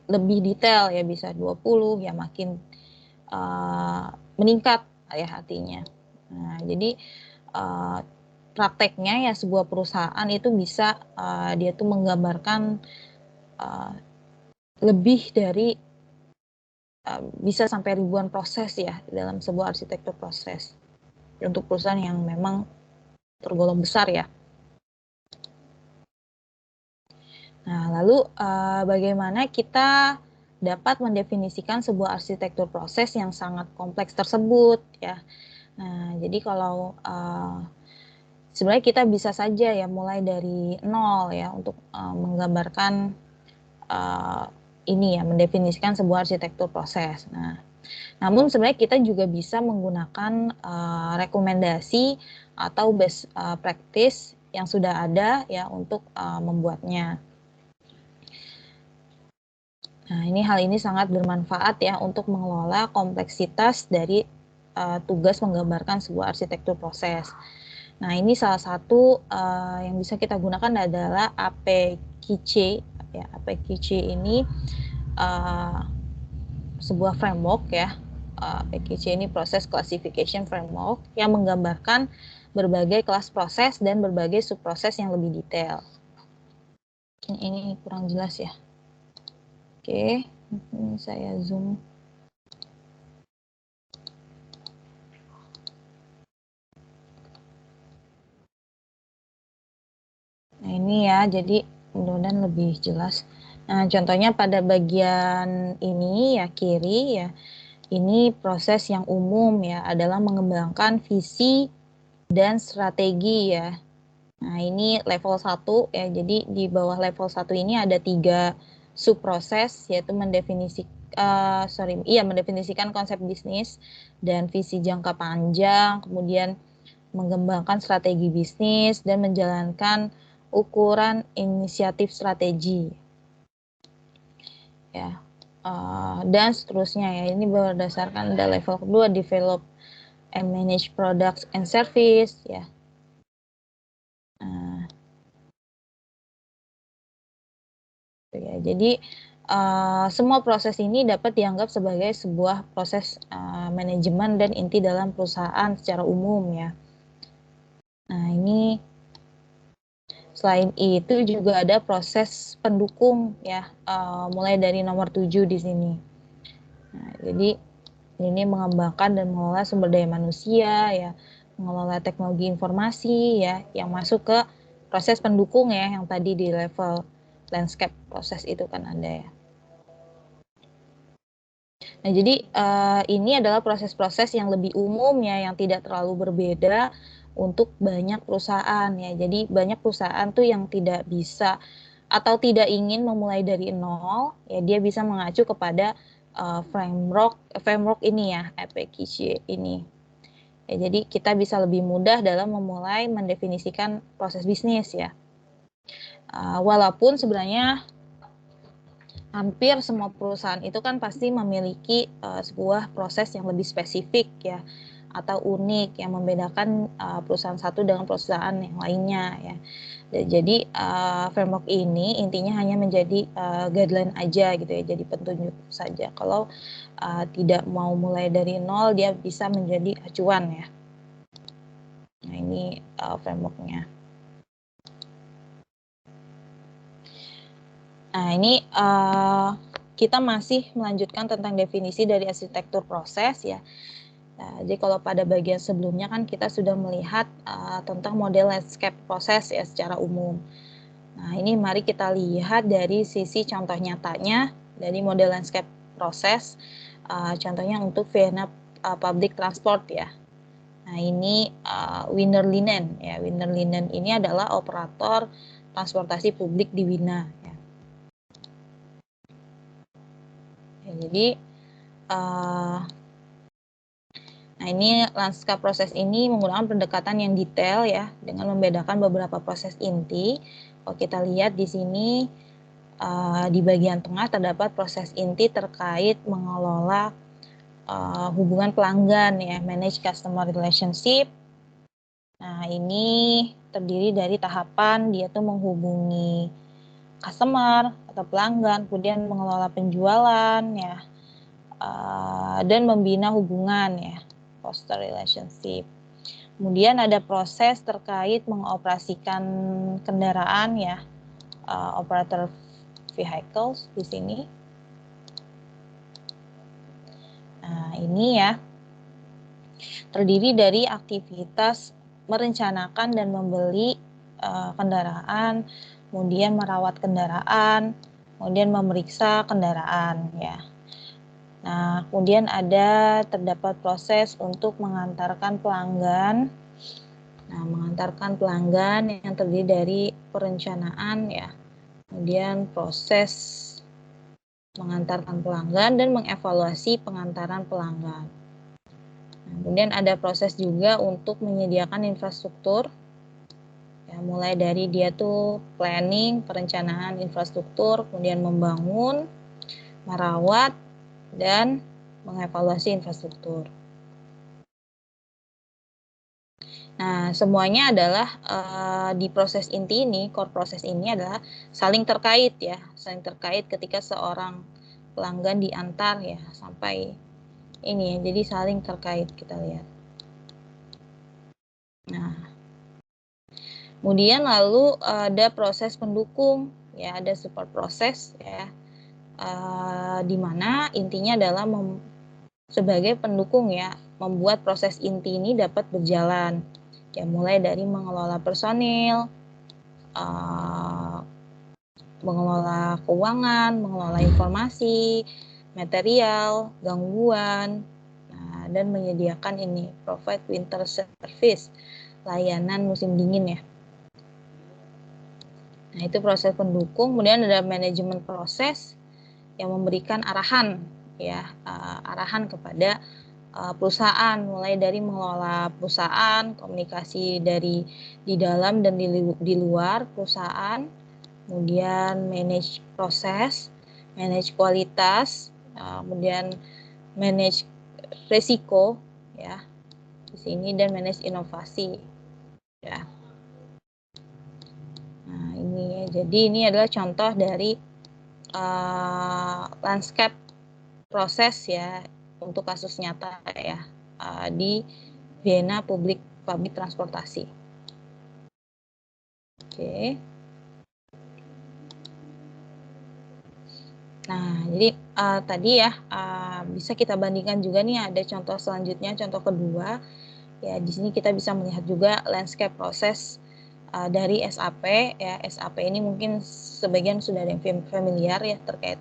lebih detail ya, bisa 20 ya, makin meningkat ya artinya. Nah, jadi prakteknya ya sebuah perusahaan itu bisa dia tuh menggambarkan lebih dari bisa sampai ribuan proses ya dalam sebuah arsitektur proses untuk perusahaan yang memang tergolong besar ya. Nah, lalu bagaimana kita dapat mendefinisikan sebuah arsitektur proses yang sangat kompleks tersebut ya. Nah, jadi kalau sebenarnya kita bisa saja ya mulai dari nol ya untuk menggambarkan ini ya, mendefinisikan sebuah arsitektur proses. Nah, namun sebenarnya kita juga bisa menggunakan rekomendasi atau best practice yang sudah ada ya untuk membuatnya. Nah, hal ini sangat bermanfaat ya untuk mengelola kompleksitas dari tugas menggambarkan sebuah arsitektur proses. Nah, ini salah satu yang bisa kita gunakan adalah APQC. Ya, APQC ini sebuah framework ya. APQC ini Process Classification Framework yang menggambarkan berbagai kelas proses dan berbagai subproses yang lebih detail. Ini kurang jelas ya. Oke, ini saya zoom. Nah, ini ya, jadi mudah-mudahan lebih jelas. Nah, contohnya pada bagian ini ya, kiri ya, ini proses yang umum ya, adalah mengembangkan visi dan strategi ya. Nah, ini level 1 ya, jadi di bawah level 1 ini ada 3 subproses, yaitu mendefinisikan konsep bisnis dan visi jangka panjang, kemudian mengembangkan strategi bisnis, dan menjalankan ukuran inisiatif strategi. Ya, dan seterusnya ya. Ini berdasarkan ada level kedua, develop and manage products and service ya. Ya, jadi semua proses ini dapat dianggap sebagai sebuah proses manajemen dan inti dalam perusahaan secara umum ya. Nah, ini selain itu juga ada proses pendukung ya, mulai dari nomor 7 di sini. Nah, jadi ini mengembangkan dan mengelola sumber daya manusia ya, mengelola teknologi informasi ya, yang masuk ke proses pendukung ya, yang tadi di level landscape proses itu kan ada ya. Nah, jadi ini adalah proses-proses yang lebih umum ya, yang tidak terlalu berbeda untuk banyak perusahaan ya. Jadi banyak perusahaan tuh yang tidak bisa atau tidak ingin memulai dari nol ya, dia bisa mengacu kepada framework ini ya, APQC ini. Ya, jadi kita bisa lebih mudah dalam memulai mendefinisikan proses bisnis ya. Walaupun sebenarnya hampir semua perusahaan itu kan pasti memiliki sebuah proses yang lebih spesifik ya, atau unik yang membedakan perusahaan satu dengan perusahaan yang lainnya ya. Jadi framework ini intinya hanya menjadi guideline aja gitu ya, jadi petunjuk saja. Kalau tidak mau mulai dari nol, dia bisa menjadi acuan ya. Nah ini frameworknya. Nah ini kita masih melanjutkan tentang definisi dari arsitektur proses ya. Nah, jadi kalau pada bagian sebelumnya kan kita sudah melihat tentang model landscape proses ya secara umum. Nah ini mari kita lihat dari sisi contoh nyatanya dari model landscape proses. Contohnya untuk Vienna Public Transport ya. Nah ini Wiener Linen ya. Wiener Linen ini adalah operator transportasi publik di Wina. Ya. Jadi nah ini lanskap proses ini menggunakan pendekatan yang detail ya dengan membedakan beberapa proses inti. Kalau kita lihat di sini di bagian tengah terdapat proses inti terkait mengelola hubungan pelanggan ya, manage customer relationship. Nah ini terdiri dari tahapan dia tuh menghubungi customer atau pelanggan, kemudian mengelola penjualan ya, dan membina hubungan ya, foster relationship. Kemudian ada proses terkait mengoperasikan kendaraan ya, operator vehicles di sini. Nah ini ya terdiri dari aktivitas merencanakan dan membeli kendaraan, kemudian merawat kendaraan, kemudian memeriksa kendaraan ya. Nah, kemudian terdapat proses untuk mengantarkan pelanggan. Nah, mengantarkan pelanggan yang terdiri dari perencanaan ya. Kemudian proses mengantarkan pelanggan dan mengevaluasi pengantaran pelanggan. Nah, kemudian ada proses juga untuk menyediakan infrastruktur. Ya, mulai dari dia tuh planning, perencanaan infrastruktur, kemudian membangun, merawat, dan mengevaluasi infrastruktur. Nah, semuanya adalah di proses inti ini, core proses ini adalah saling terkait ya, saling terkait ketika seorang pelanggan diantar ya sampai ini ya, jadi saling terkait kita lihat. Nah, kemudian lalu ada proses pendukung ya, ada support proses ya, di mana intinya adalah sebagai pendukung ya, membuat proses inti ini dapat berjalan. Ya, mulai dari mengelola personil, mengelola keuangan, mengelola informasi, material, gangguan, dan menyediakan ini provide winter service, layanan musim dingin ya. Nah itu proses pendukung. Kemudian ada manajemen proses yang memberikan arahan ya, arahan kepada perusahaan, mulai dari mengelola perusahaan, komunikasi dari di dalam dan di luar perusahaan, kemudian manage proses, manage kualitas, kemudian manage risiko ya di sini, dan manage inovasi ya. Nah ini jadi ini adalah contoh dari landscape proses ya untuk kasus nyata ya di Vienna Public Transportasi. Oke. Nah, jadi tadi ya bisa kita bandingkan juga nih, ada contoh selanjutnya, contoh kedua. Ya, di sini kita bisa melihat juga landscape proses dari SAP ya. SAP ini mungkin sebagian sudah ada yang familiar ya terkait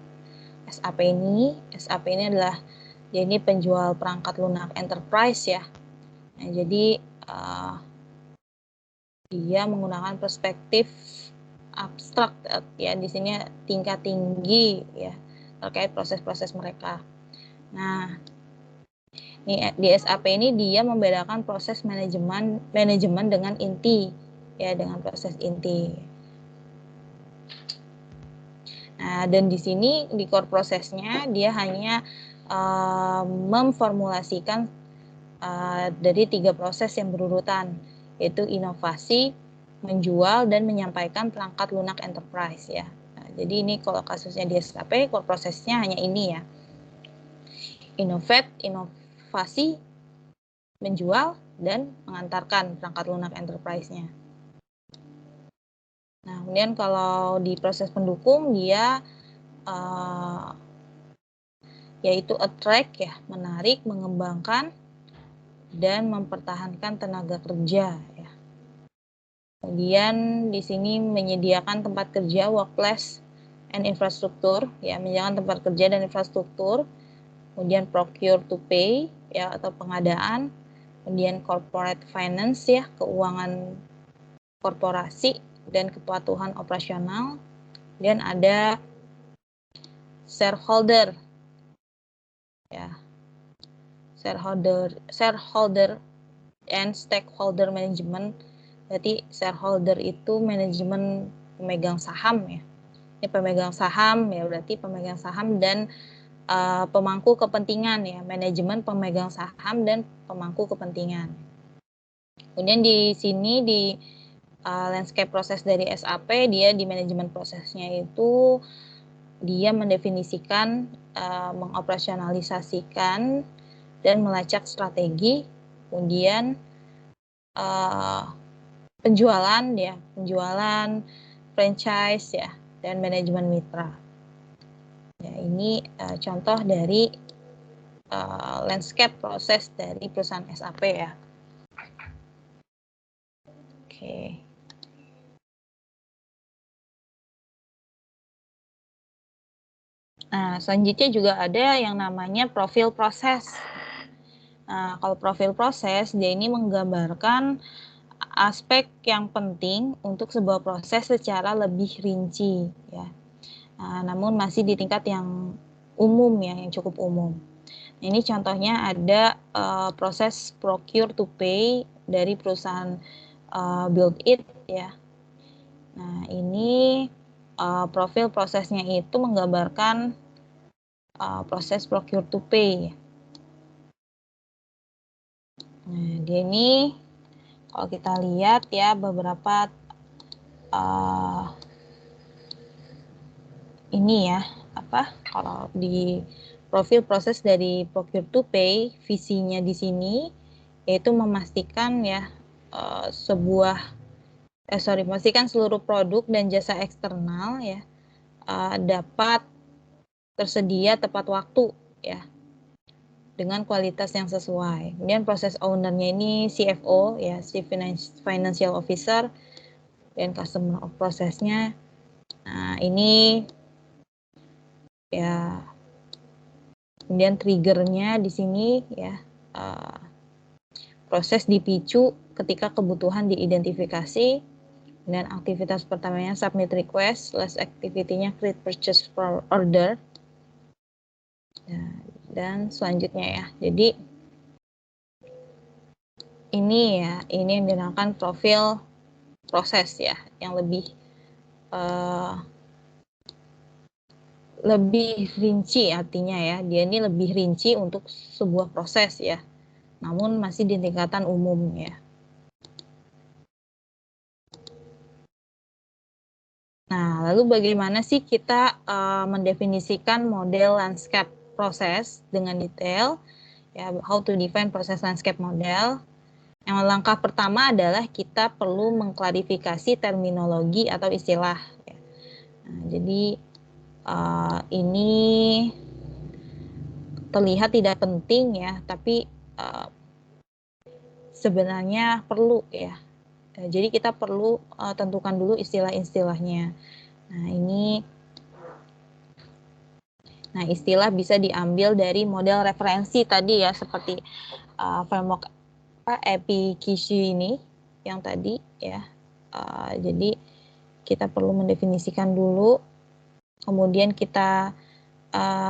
SAP ini. SAP ini adalah ini penjual perangkat lunak enterprise ya. Nah, jadi dia menggunakan perspektif abstrak ya, di sini tingkat tinggi ya terkait proses-proses mereka. Nah, di SAP ini dia membedakan proses manajemen dengan inti ya, dengan proses inti. Nah, dan di sini di core prosesnya dia hanya memformulasikan dari 3 proses yang berurutan, yaitu inovasi, menjual, dan menyampaikan perangkat lunak enterprise ya. Nah, jadi ini kalau kasusnya di SAP, core prosesnya hanya ini ya. Innovate, inovasi, menjual, dan mengantarkan perangkat lunak enterprise-nya. Nah, kemudian kalau di proses pendukung dia yaitu attract ya, menarik, mengembangkan, dan mempertahankan tenaga kerja ya. Kemudian di sini menyediakan tempat kerja, workplace and infrastruktur ya, menyediakan tempat kerja dan infrastruktur. Kemudian procure to pay ya, atau pengadaan. Kemudian corporate finance ya, keuangan korporasi dan kepatuhan operasional. Kemudian ada shareholder ya, shareholder and stakeholder management. Berarti shareholder itu manajemen pemegang saham ya. Ini pemegang saham ya, berarti pemegang saham dan pemangku kepentingan ya, manajemen pemegang saham dan pemangku kepentingan. Kemudian di sini di landscape proses dari SAP, dia di manajemen prosesnya itu dia mendefinisikan, mengoperasionalisasikan dan melacak strategi, kemudian penjualan ya, penjualan franchise ya, dan manajemen mitra. Ya, ini contoh dari landscape proses dari perusahaan SAP ya. Oke. Nah, selanjutnya juga ada yang namanya profil proses. Nah, kalau profil proses, dia ini menggambarkan aspek yang penting untuk sebuah proses secara lebih rinci ya. Nah, namun masih di tingkat yang umum ya, yang cukup umum. Ini contohnya ada proses procure to pay dari perusahaan Build It ya. Nah, ini profil prosesnya itu menggambarkan proses procure to pay. Nah, dia ini kalau kita lihat ya beberapa ini ya, kalau di profil proses dari procure to pay, visinya di sini yaitu memastikan ya memastikan seluruh produk dan jasa eksternal ya dapat tersedia tepat waktu ya, dengan kualitas yang sesuai. Kemudian proses owner-nya ini CFO ya, Chief Financial Officer, dan customer of process-nya. Nah, ini ya, kemudian trigger-nya di sini ya, proses dipicu ketika kebutuhan diidentifikasi, dan aktivitas pertamanya submit request, last activity-nya create purchase order. Nah, dan selanjutnya ya, jadi ini yang dinamakan profil proses ya, yang lebih rinci artinya ya, dia ini lebih rinci untuk sebuah proses ya, namun masih di tingkatan umum ya. Nah, lalu bagaimana sih kita mendefinisikan model landscape proses dengan detail? Ya, how to define proses landscape model. Yang langkah pertama adalah kita perlu mengklarifikasi terminologi atau istilah. Ya. Nah, jadi ini terlihat tidak penting ya, tapi sebenarnya perlu ya. Jadi kita perlu tentukan dulu istilah-istilahnya. Nah, istilah bisa diambil dari model referensi tadi ya, seperti framework EPIC ini yang tadi ya. Jadi kita perlu mendefinisikan dulu, kemudian kita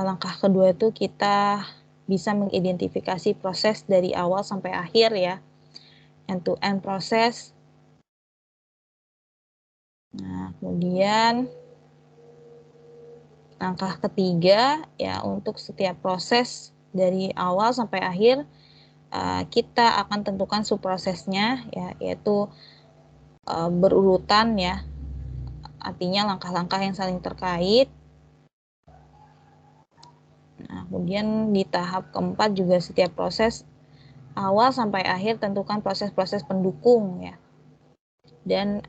langkah kedua itu kita bisa mengidentifikasi proses dari awal sampai akhir ya, end-to-end proses. Nah, kemudian langkah ketiga ya, untuk setiap proses dari awal sampai akhir kita akan tentukan subprosesnya ya, yaitu berurutan ya, artinya langkah-langkah yang saling terkait. Nah, kemudian di tahap keempat juga setiap proses awal sampai akhir tentukan proses-proses pendukung ya, dan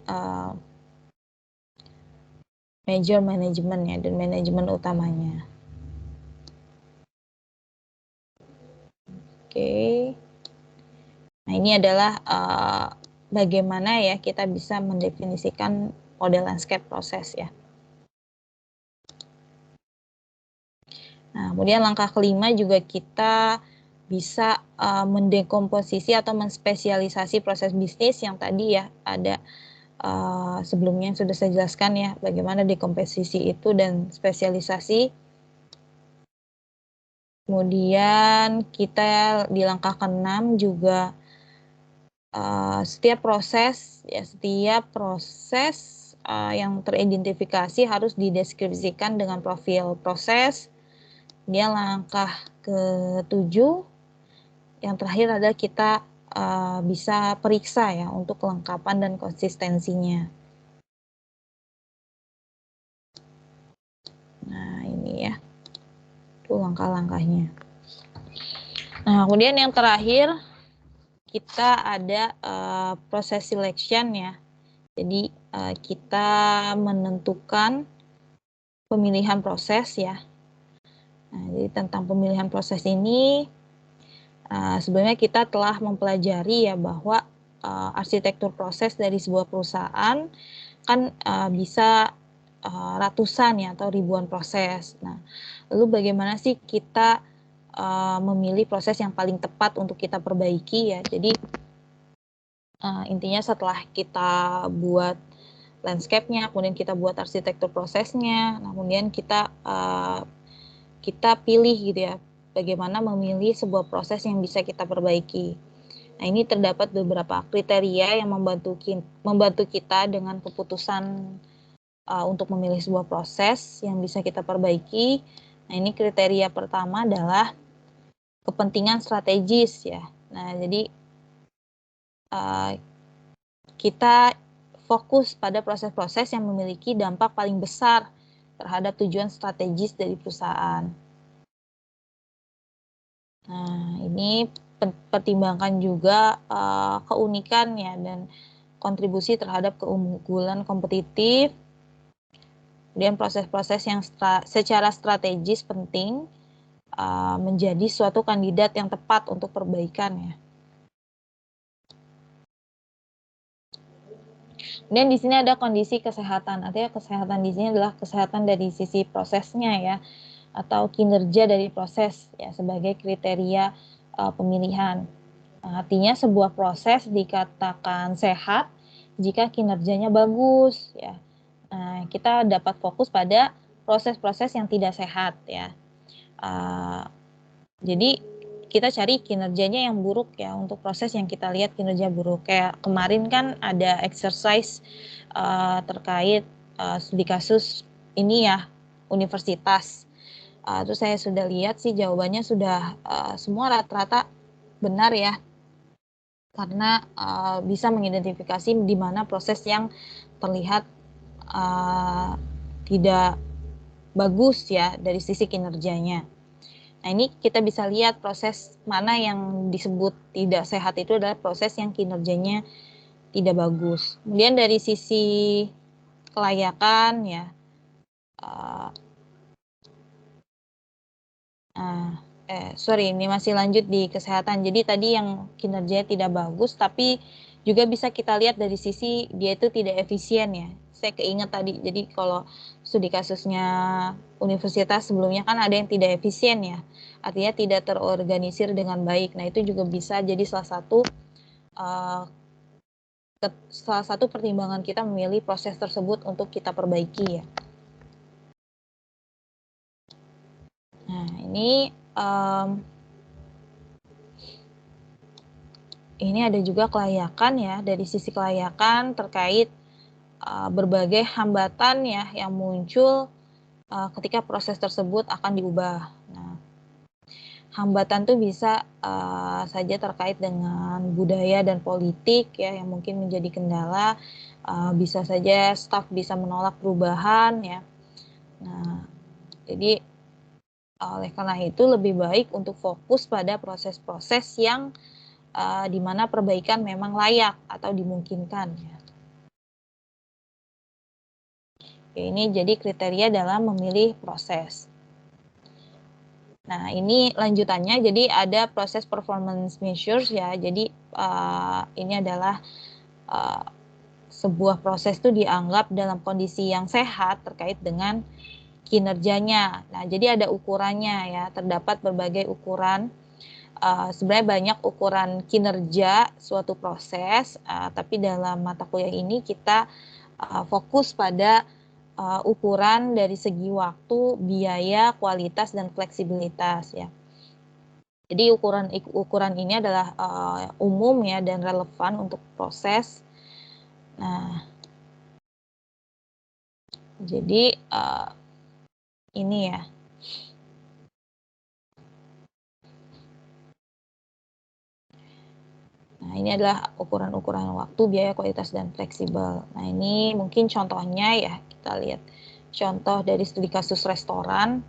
major management ya, dan manajemen utamanya. Oke. Nah, ini adalah bagaimana ya kita bisa mendefinisikan model landscape proses ya. Nah, kemudian langkah kelima juga kita bisa mendekomposisi atau menspesialisasi proses bisnis yang tadi ya ada sebelumnya yang sudah saya jelaskan ya, bagaimana dekomposisi itu dan spesialisasi. Kemudian kita di langkah ke-6 juga setiap proses yang teridentifikasi harus dideskripsikan dengan profil proses. Kemudian langkah ke-7 yang terakhir adalah kita bisa periksa ya untuk kelengkapan dan konsistensinya. Nah, ini ya, itu langkah-langkahnya. Nah, kemudian yang terakhir kita ada proses selection ya. Jadi kita menentukan pemilihan proses ya. Nah, jadi tentang pemilihan proses ini sebenarnya kita telah mempelajari ya bahwa arsitektur proses dari sebuah perusahaan kan bisa ratusan ya atau ribuan proses. Nah, lalu bagaimana sih kita memilih proses yang paling tepat untuk kita perbaiki ya. Jadi intinya setelah kita buat landscape-nya, kemudian kita buat arsitektur prosesnya, nah, kemudian kita pilih gitu ya, bagaimana memilih sebuah proses yang bisa kita perbaiki. Nah, ini terdapat beberapa kriteria yang membantu kita dengan keputusan untuk memilih sebuah proses yang bisa kita perbaiki. Nah, ini kriteria pertama adalah kepentingan strategis ya. Nah, jadi kita fokus pada proses-proses yang memiliki dampak paling besar terhadap tujuan strategis dari perusahaan. Nah, ini pertimbangkan juga keunikan ya dan kontribusi terhadap keunggulan kompetitif. Kemudian proses-proses yang secara strategis penting menjadi suatu kandidat yang tepat untuk perbaikan ya. Kemudian di sini ada kondisi kesehatan. Artinya kesehatan di sini adalah kesehatan dari sisi prosesnya ya, atau kinerja dari proses ya sebagai kriteria pemilihan. Artinya sebuah proses dikatakan sehat jika kinerjanya bagus ya. Kita dapat fokus pada proses-proses yang tidak sehat ya. Jadi kita cari kinerjanya yang buruk ya untuk proses yang kita lihat kinerja buruk. Kayak kemarin kan ada exercise terkait studi kasus ini ya, universitas. Terus saya sudah lihat sih jawabannya sudah semua rata-rata benar ya, karena bisa mengidentifikasi di mana proses yang terlihat tidak bagus ya dari sisi kinerjanya. Nah, ini kita bisa lihat proses mana yang disebut tidak sehat itu adalah proses yang kinerjanya tidak bagus. Kemudian dari sisi kelayakan ya, ini masih lanjut di kesehatan. Jadi tadi yang kinerjanya tidak bagus, tapi juga bisa kita lihat dari sisi dia itu tidak efisien ya. Saya keinget tadi, jadi kalau studi kasusnya universitas sebelumnya kan ada yang tidak efisien ya, artinya tidak terorganisir dengan baik. Nah, itu juga bisa jadi salah satu pertimbangan kita memilih proses tersebut untuk kita perbaiki ya. Nah, ini ada juga kelayakan ya, dari sisi kelayakan terkait berbagai hambatan ya yang muncul ketika proses tersebut akan diubah. Nah, hambatan tuh bisa saja terkait dengan budaya dan politik ya yang mungkin menjadi kendala. Bisa saja staf bisa menolak perubahan ya. Nah, jadi oleh karena itu lebih baik untuk fokus pada proses-proses yang di mana perbaikan memang layak atau dimungkinkan ya. Ini jadi kriteria dalam memilih proses. Nah, ini lanjutannya, jadi ada proses performance measures ya. Jadi ini adalah sebuah proses itu dianggap dalam kondisi yang sehat terkait dengan kinerjanya. Nah, jadi ada ukurannya ya. Terdapat berbagai ukuran. Sebenarnya banyak ukuran kinerja suatu proses, tapi dalam mata kuliah ini kita fokus pada ukuran dari segi waktu, biaya, kualitas, dan fleksibilitas ya. Jadi ukuran ini adalah umum ya dan relevan untuk proses. Nah, jadi ini ya. Nah, ini adalah ukuran-ukuran waktu, biaya, kualitas, dan fleksibel. Nah, ini mungkin contohnya ya, kita lihat contoh dari studi kasus restoran.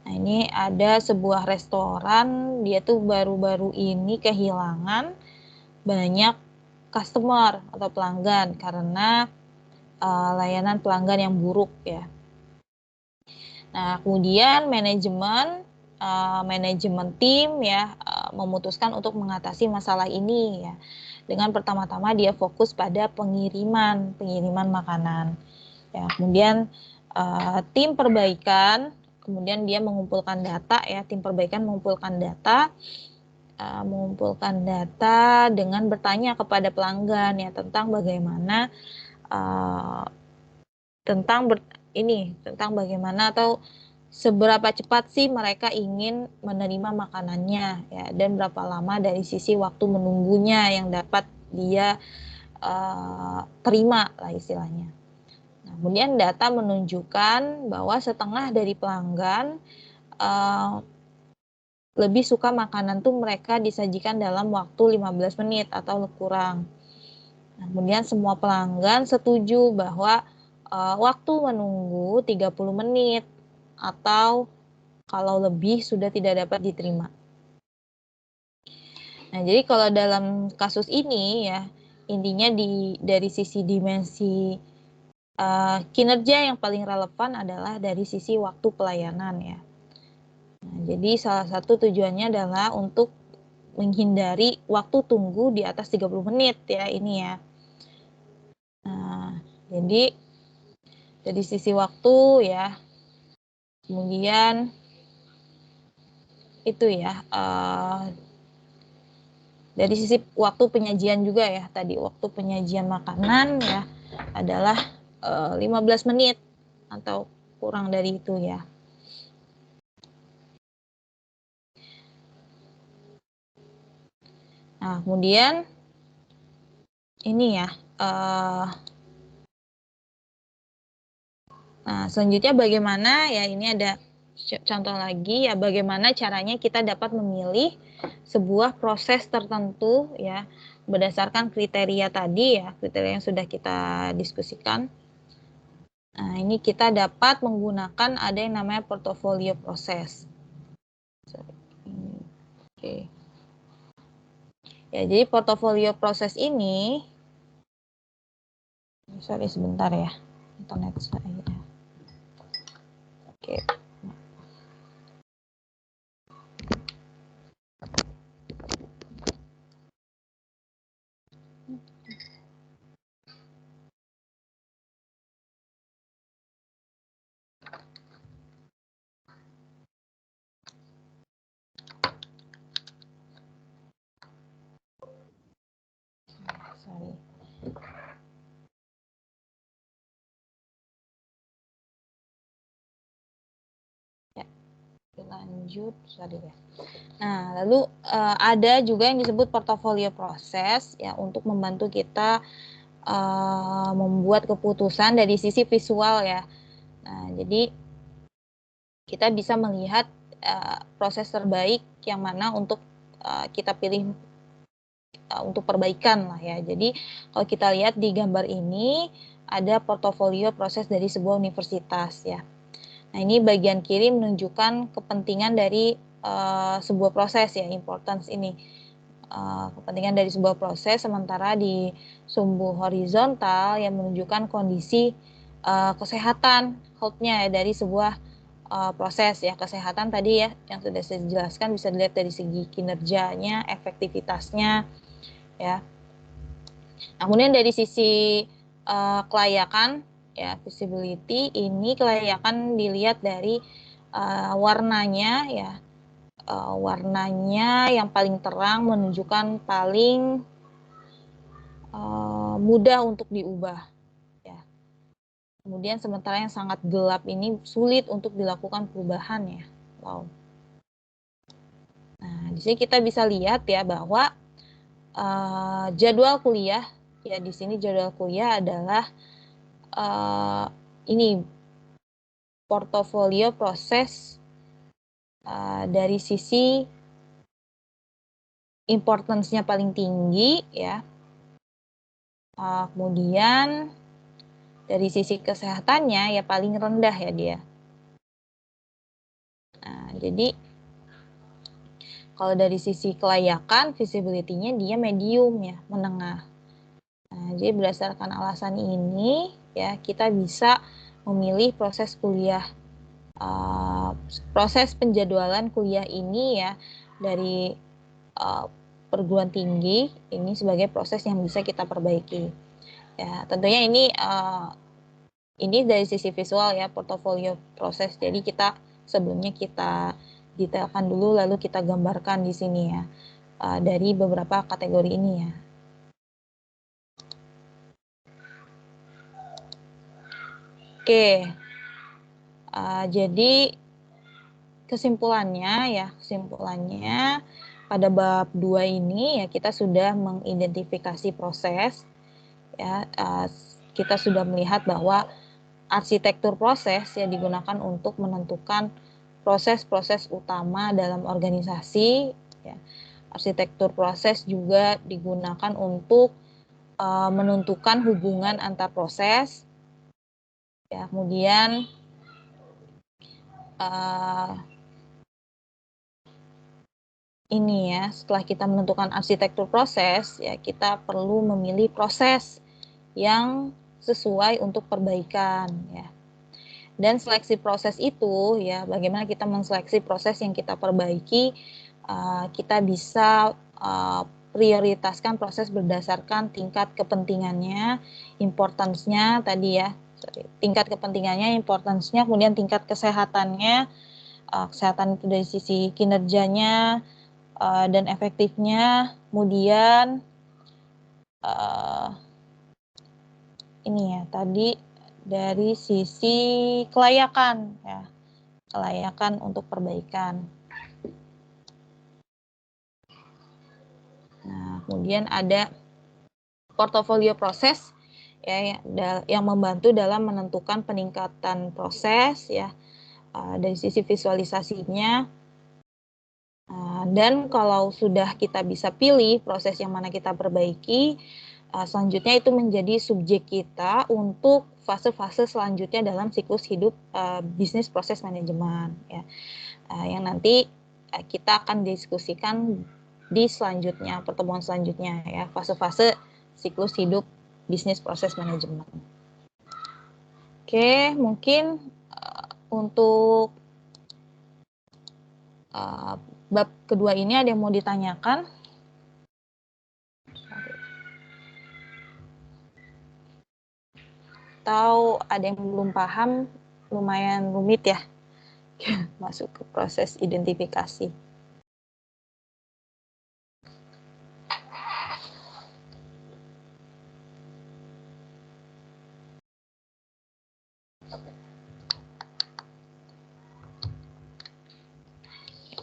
Nah, ini ada sebuah restoran, dia tuh baru-baru ini kehilangan banyak customer atau pelanggan karena layanan pelanggan yang buruk ya. Nah, kemudian manajemen tim ya memutuskan untuk mengatasi masalah ini ya. Dengan pertama-tama dia fokus pada pengiriman makanan. Ya, kemudian tim perbaikan, kemudian dia mengumpulkan data ya, tim perbaikan mengumpulkan data dengan bertanya kepada pelanggan ya tentang bagaimana tentang bagaimana atau seberapa cepat sih mereka ingin menerima makanannya ya dan berapa lama dari sisi waktu menunggunya yang dapat dia terima lah istilahnya. Nah, kemudian data menunjukkan bahwa setengah dari pelanggan lebih suka makanan tuh mereka disajikan dalam waktu 15 menit atau kurang. Nah, kemudian semua pelanggan setuju bahwa waktu menunggu 30 menit atau kalau lebih sudah tidak dapat diterima. Nah, jadi kalau dalam kasus ini ya, intinya dari sisi dimensi kinerja yang paling relevan adalah dari sisi waktu pelayanan ya. Nah, jadi salah satu tujuannya adalah untuk menghindari waktu tunggu di atas 30 menit ya ini ya. Nah, jadi dari sisi waktu ya, kemudian itu ya, dari sisi waktu penyajian juga ya, tadi waktu penyajian makanan ya adalah 15 menit atau kurang dari itu ya. Nah, kemudian ini ya, nah selanjutnya bagaimana ya, ini ada contoh lagi ya, bagaimana caranya kita dapat memilih sebuah proses tertentu ya berdasarkan kriteria tadi ya, kriteria yang sudah kita diskusikan. Nah, ini kita dapat menggunakan ada yang namanya portfolio proses. Oke. Ya, jadi portofolio proses ini, sorry sebentar ya, internet saya. Oke. Sorry. Ya, lanjut, sorry ya. Nah, lalu ada juga yang disebut portofolio proses ya untuk membantu kita membuat keputusan dari sisi visual ya. Nah, jadi kita bisa melihat proses terbaik yang mana untuk kita pilih untuk perbaikan lah ya. Jadi kalau kita lihat di gambar ini ada portofolio proses dari sebuah universitas ya. Nah ini bagian kiri menunjukkan kepentingan dari sebuah proses ya, importance ini. Kepentingan dari sebuah proses, sementara di sumbu horizontal yang menunjukkan kondisi kesehatan health-nya ya, dari sebuah proses ya. Kesehatan tadi ya yang sudah saya jelaskan bisa dilihat dari segi kinerjanya, efektivitasnya ya. Nah, kemudian dari sisi kelayakan ya, visibility, ini kelayakan dilihat dari warnanya ya. Warnanya yang paling terang menunjukkan paling mudah untuk diubah ya. Kemudian sementara yang sangat gelap ini sulit untuk dilakukan perubahan ya. Wow. Nah, di sini kita bisa lihat ya bahwa jadwal kuliah ya, di sini jadwal kuliah adalah ini portofolio proses dari sisi importance-nya paling tinggi ya. Kemudian dari sisi kesehatannya ya paling rendah ya dia. Nah, jadi kalau dari sisi kelayakan, visibility-nya dia medium ya, menengah. Nah, jadi berdasarkan alasan ini ya kita bisa memilih proses kuliah, proses penjadwalan kuliah ini ya dari perguruan tinggi ini sebagai proses yang bisa kita perbaiki. Ya, tentunya ini dari sisi visual ya, portofolio proses. Jadi kita sebelumnya kita detailkan dulu, lalu kita gambarkan di sini ya, dari beberapa kategori ini ya. Oke, jadi kesimpulannya pada bab 2 ini ya kita sudah mengidentifikasi proses ya, kita sudah melihat bahwa arsitektur proses yang digunakan untuk menentukan proses-proses utama dalam organisasi ya. Arsitektur proses juga digunakan untuk menentukan hubungan antar proses ya. Kemudian ini ya, setelah kita menentukan arsitektur proses ya, kita perlu memilih proses yang sesuai untuk perbaikan ya. Dan seleksi proses itu ya, bagaimana kita menseleksi proses yang kita perbaiki, kita bisa prioritaskan proses berdasarkan tingkat kepentingannya, importance-nya tadi ya, tingkat kepentingannya, importance-nya, kemudian tingkat kesehatannya, kesehatan itu dari sisi kinerjanya dan efektifnya, kemudian ini ya tadi dari sisi kelayakan ya, kelayakan untuk perbaikan. Nah, kemudian ada portofolio proses ya, yang membantu dalam menentukan peningkatan proses ya, dari sisi visualisasinya. Dan kalau sudah kita bisa pilih proses yang mana kita perbaiki, selanjutnya itu menjadi subjek kita untuk fase-fase selanjutnya dalam siklus hidup bisnis proses manajemen ya, yang nanti kita akan diskusikan di selanjutnya, pertemuan selanjutnya ya, fase-fase siklus hidup bisnis proses manajemen. Oke, mungkin untuk bab kedua ini ada yang mau ditanyakan? Atau ada yang belum paham, lumayan rumit ya masuk ke proses identifikasi.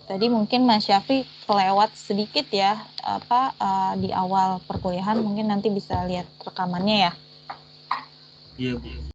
Tadi mungkin Mas Syafi kelewat sedikit ya di awal perkuliahan, mungkin nanti bisa lihat rekamannya ya.
Iya, Bu.